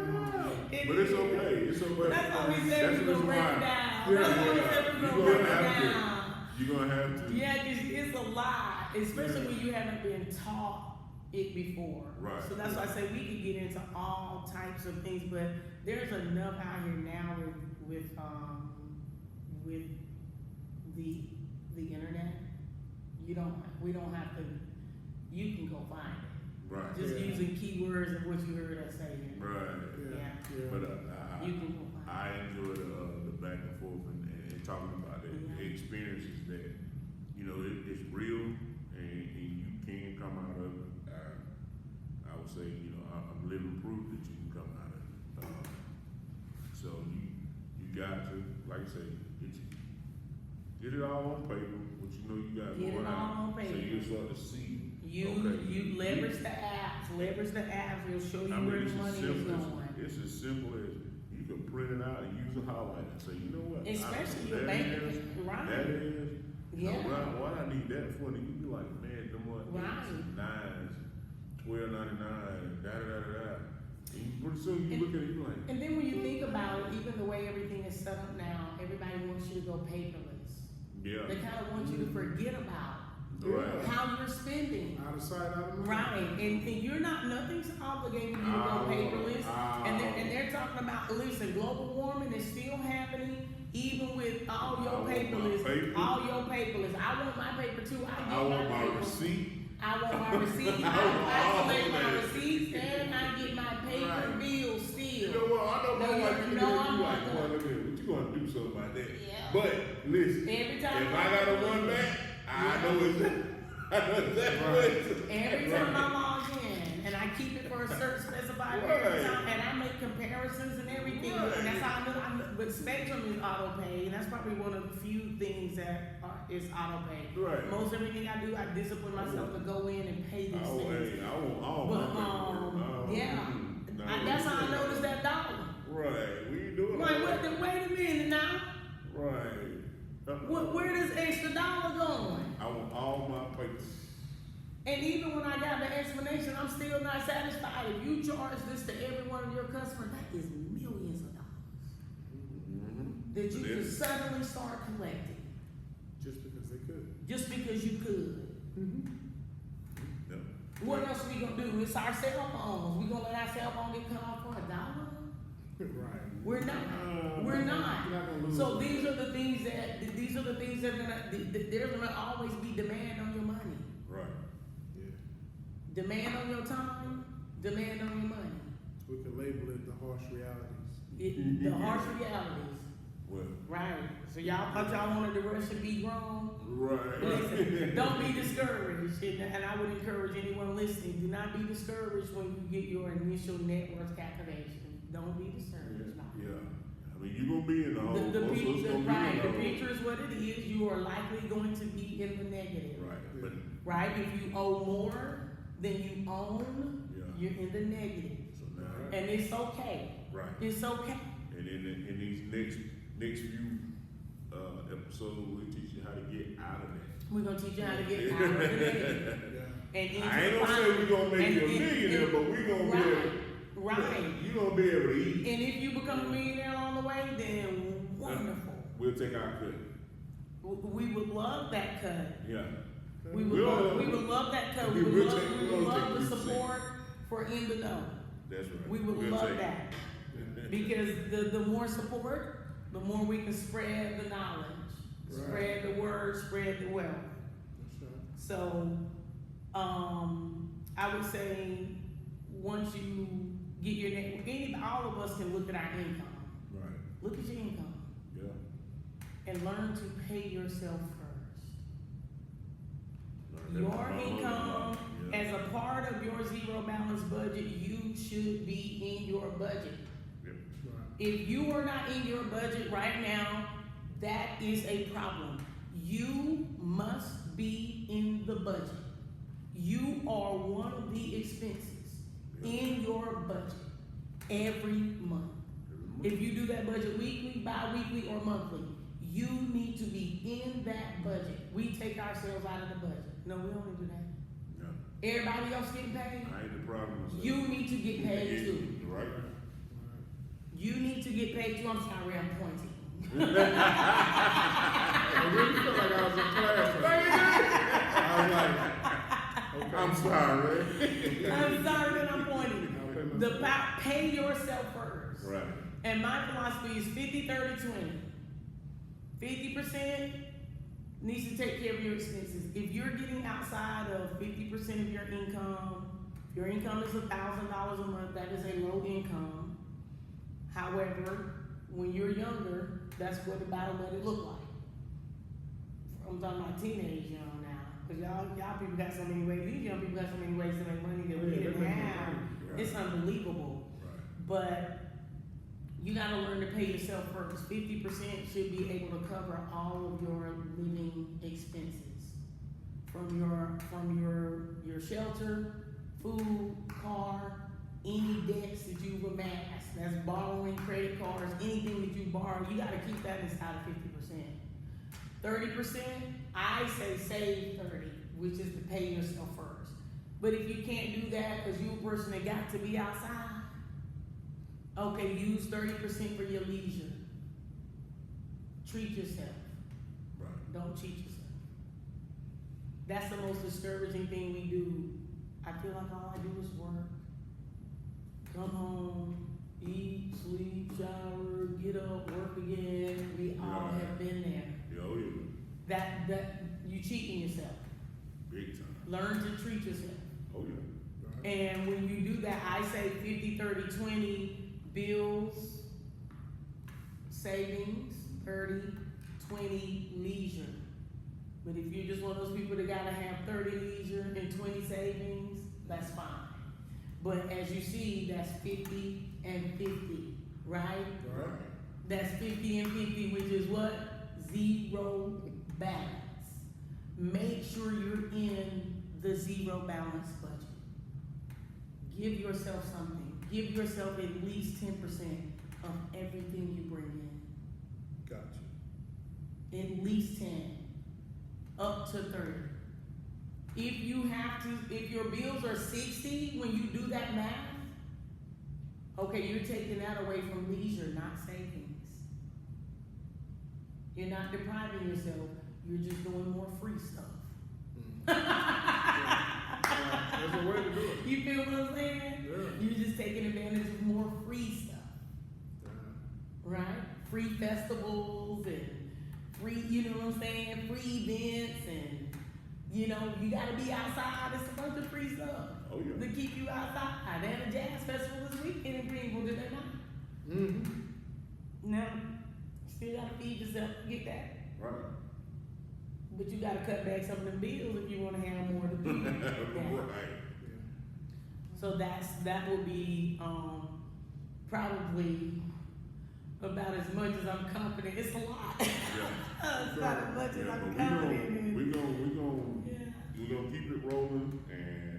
But it's okay. It's okay. That's what we said That's we the gonna reason break it why. down. Yeah, That's what we said we gonna break it down. You're gonna have to. Yeah, cause it's a lot, especially when you haven't been taught it before. Right. So that's why I say we could get into all types of things, but there's enough out here now with the internet. We don't have to. You can go find it. Right. Just Yeah. using keywords of what you heard us saying. Right. Yeah. But You can go find I enjoy the back and forth and talking about the Yeah. experiences that, you know, it's real and you can come out of it. I would say, you know, I'm living proof that you can come out of it. So you got to, like I say, get it all on paper, what you know you got Get it going all on So paper. you start to see. You leverage the apps, it'll show you where the money is going. It's as simple as you can print it out and use a highlighter and say, you know what? Especially your bank account, right? That is. Yeah. What I need that for? And you be like, man, them what? Right. 9s, $12.99, da. And pretty soon you look at it, you like, And then when you think about it, even the way everything is set up now, everybody wants you to go paperless. yeah. They kind of want you to forget about Right. how you're spending. Out of sight, out of mind. Right, and you're not, nothing's obligating you to go paperless. And they're talking about, listen, global warming is still happening, even with all your paperless. All your paperless. I want my paper too. I want my paper. receipt. I want my receipt. I collect my receipts and I get my paper Right. bill still. You know what? I know my No, wife you- looking no, at I'm you like, not boy, gonna. look at it. What you gonna do something about that? Yeah. But listen, Every time if I gotta run back, I know exactly. I know exactly what it is. Every time I log in, and I keep it for a certain specified period Right. of time, and I make comparisons and everything, and that's how I know. But Spectrum is auto pay, and that's probably one of the few things that is auto pay. Right. Most everything I do, I discipline myself to go in and pay these things. I want all But my paperwork. yeah, No, that's how I noticed that dollar. Right, we ain't doing Like, all that. wait a minute now. Right. Where this extra dollar going? I want all my papers. And even when I got the explanation, I'm still not satisfied. If you charge this to every one of your customers, that is millions of dollars that you can suddenly start collecting Just because they could. just because you could. No. What else we gonna do? It's our cell phones. We gonna let our cell phone get cut off for $1? Right. We're not. We're You're not. not gonna lose So it. these are the things that are gonna. There's gonna always be demand on your money. Right. Yeah. Demand on your time. Demand on your money. We can label it the harsh realities. The harsh realities. Well, Right. So y'all thought y'all wanted the rush to be grown? right. Listen, don't be discouraged. And I would encourage anyone listening, do not be discouraged when you get your initial net worth calculation. Don't be discouraged. No. Yeah. I mean, you're gonna be in the hole. The Most of us gonna be in right, the hole. picture is what it is. You are likely going to be in the negative. Right. But Right? If you owe more than you own, yeah. you're in the negative. So now, And it's okay. right. It's okay. And in these next few episodes, we'll teach you how to get out of that. We're gonna teach you how to get out of the negative. Yeah. And into I ain't the gonna say we're gonna make you a and- millionaire, and- but we're gonna be able. Right. You gonna be able to eat. And if you become a millionaire along the way, then wonderful. We'll take our cut. We would love that cut. Yeah. We would love that cut. We would We'll love, take- we we'll would love take the 3%. support for In the Know. That's right. We would We'll love take that. it. Because the more support, the more we can spread the knowledge, Right. spread the word, spread the wealth. That's right. So, I would say once you get your net, all of us can look at our income. Right. Look at your income Yeah. and learn to pay yourself first. Learn that Your from my income, mother. Yeah. as a part of your zero balance budget, you should be in your budget. Yep. Right. If you are not in your budget right now, that is a problem. You must be in the budget. You are one of the expenses in your budget every month. If you do that budget weekly, bi-weekly, or monthly, you need to be in that budget. We take ourselves out of the budget. No, we don't do that. Yeah. Everybody else getting paid, I ain't the problem. Myself. you need to get paid too. Right. You need to get paid too. I'm sorry, I'm pointing. I really feel like I was in class. I was like, okay. I'm sorry. I'm sorry that I'm pointing. I'll pay myself. Pay yourself first. Right. And my philosophy is 50, 30, 20. 50% needs to take care of your expenses. If you're getting outside of 50% of your income, If your income is $1,000 a month, that is a low income. However, when you're younger, that's what about what it look like. I'm talking about teenage young now, because y'all people got so many ways. These young people got so many ways to make money that we didn't have. Right. It's unbelievable. Right. But you gotta learn to pay yourself first. 50% should be able to cover all of your living expenses, from your shelter, food, car, any debts that you've amassed. That's borrowing, credit cards, anything that you borrow. You gotta keep that inside of 50%. 30%, I say save 30, which is to pay yourself first. But if you can't do that because you're a person that got to be outside, okay, use 30% for your leisure. Treat yourself. Right. Don't cheat yourself. That's the most discouraging thing we do. I feel like all I do is work. Come home, eat, sleep, shower, get up, work again. We all Yeah. have been there. Oh yeah. That you cheating yourself. Big time. Learn to treat yourself. Oh yeah. And when you do that, I say 50, 30, 20, bills, savings, 30, 20, leisure. But if you're just one of those people that gotta have 30 leisure and 20 savings, that's fine. But as you see, that's 50 and 50, right? Right. That's 50 and 50, which is what? Zero balance. Make sure you're in the zero balance budget. Give yourself something. Give yourself at least 10% of everything you bring in. Gotcha. At least 10. Up to 30. If you have to, if your bills are 60, when you do that math, okay, you're taking that away from leisure, not savings. You're not depriving yourself, you're just doing more free stuff. There's a way to do it. You feel what I'm saying? Yeah. You're just taking advantage of more free stuff, Yeah. right? Free festivals and free, you know what I'm saying? Free events and, you know, you gotta be outside. It's a bunch of free stuff Oh yeah. to keep you outside. They had a jazz festival this weekend in Greenville, did they not? Mm-hmm. No. Still gotta feed yourself to get that. Right. But you gotta cut back some of the bills if you wanna have more to feed. Right. So that would be probably about as much as I'm confident. It's a lot. Yeah. It's not as much as Yeah, I'm but confident in. we're gonna Yeah. we're gonna keep it rolling and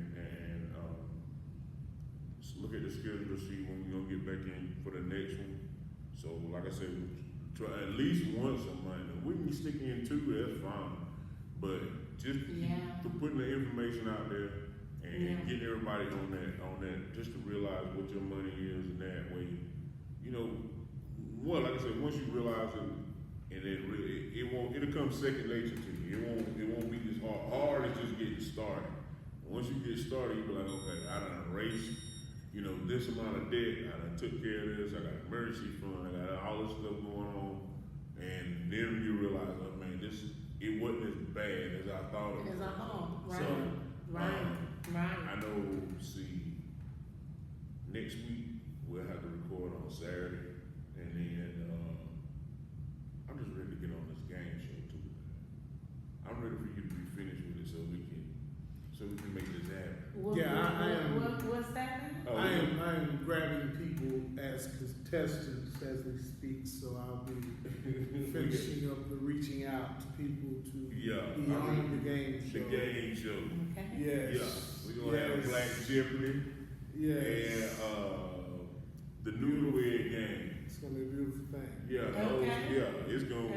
just look at the schedule to see when we're gonna get back in for the next one. So like I said, try at least once a month. If we can stick in two, that's fine. But just Yeah. to putting the information out there and Yeah. getting everybody on that, just to realize what your money is, and that way, you know, well, like I said, once you realize it, and then it'll come second nature to you. It won't be this hard. Hard is just getting started. Once you get started, you be like, okay, I done erased, you know, this amount of debt. I done took care of this. I got an emergency fund. I got all this stuff going on, and then you realize, oh man, it wasn't as bad as I thought it was. As I thought, right, So, right. I know, see, next week we'll have to record on Saturday, and then I'm just ready to get on this game show too. I'm ready for you to be finished with it so we can make this happen. Yeah, I am. What's that? Oh, I yeah. am grabbing people as contestants as we speak, so I'll be finishing up the reaching out to people to Yeah, be on the game The show. game show. Okay. Yes. Yeah, we're gonna have Yes. Black Jeopardy Yes. and the newlywed game. It's gonna be a beautiful thing. Yeah, Okay. it's gonna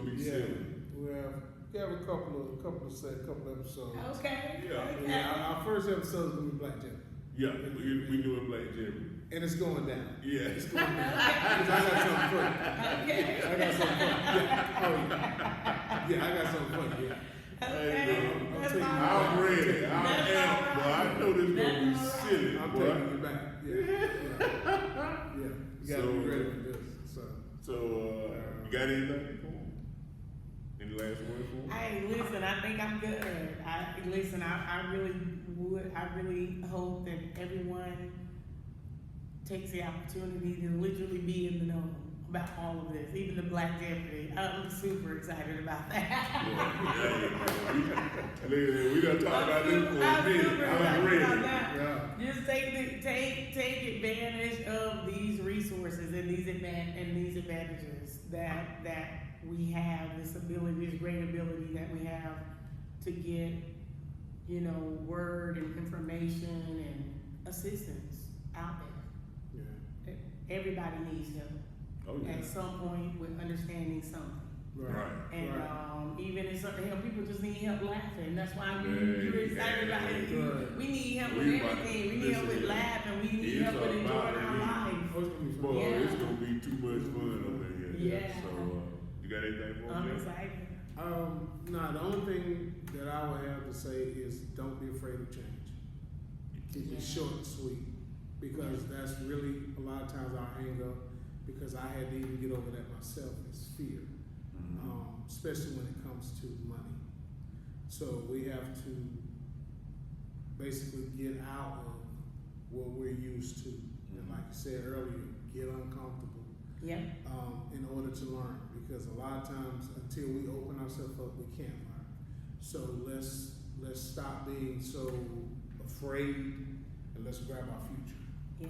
be Yeah. silly. We have a couple episodes. Okay. Yeah. Okay. Yeah, our first episode is gonna be Black Jeopardy. Yeah, we doing Black Jeopardy. And it's going down. Yeah. It's going down. 'Cause I got something for you. Okay. I got something for you. Yeah. Oh yeah. Yeah, I got something for you. Yeah. Okay. I'm That's taking- all I'm right. ready. That's I am. all But I right. know this gonna be That's all silly, I'm boy. taking you back. Yeah. Yeah. You gotta So- be ready for this. So, you got anything for him? Any last words for him? Hey, listen, I think I'm good. I really I really hope that everyone takes the opportunity to literally be in the know about all of this, even the Black Jeopardy. I'm super excited about that. We done talked about this for a minute. I'm ready. Yeah. Just take advantage of these resources and these advantages that we have, this ability, this great ability that we have to get, word and information and assistance out there. Yeah. Everybody needs help Oh, yeah. at some point with understanding something. Right. And Right. even if something help, people just need help laughing. That's why Yeah, you're excited about it. right. We need help We with about- everything. We need help with listen, laughing. We need it's help with about enjoying our me. life. Oh, it's gonna be fun. Boy, Yeah. it's gonna be too much fun over here. Yeah. So, you got anything for I'm me? excited. No, the only thing that I would have to say is don't be afraid of change. Keep it Yeah. short and sweet, because that's really a lot of times our hang up, because I had to even get over that myself, is fear. Especially when it comes to money. So we have to basically get out of what we're used to. And like you said earlier, get uncomfortable Yeah. in order to learn. Because a lot of times until we open ourselves up, we can't learn. So let's stop being so afraid and let's grab our future. Yeah.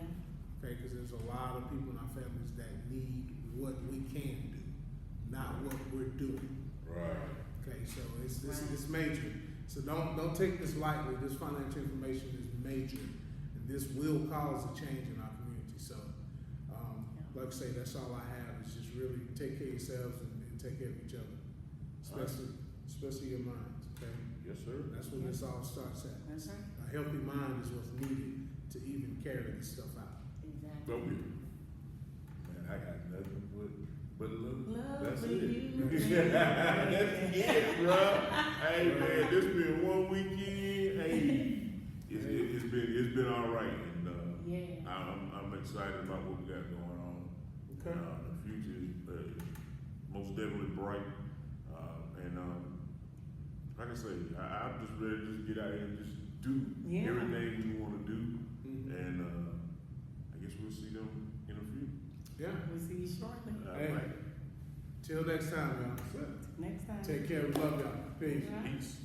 Okay, because there's a lot of people in our families that need what we can do, not what we're doing. Right. Okay, so it's major. So don't take this lightly. This financial information is major, and this will cause a change in our community. So, like I say, that's all I have. Is just really take care of yourselves and take care of each other, especially your minds. Okay, Yes, sir. that's where this all starts at. That's right. A healthy mind is what's needed to even carry this stuff out. Exactly. Love you. Man, I got nothing but love. Love That's for it. you. That's it, bro. Hey, man, this been one weekend. Hey, it's been all right, and Yeah. I'm excited about what we got going on. Okay. The future is most definitely bright, and like I say, I'm just ready to just get out here and just do Yeah. everything we want to do, Mhm. and I guess we'll see them in a few. Yeah. We'll see you shortly. Hey. Till next time, y'all. Next time. Take care. We love y'all. Peace. All right. Peace.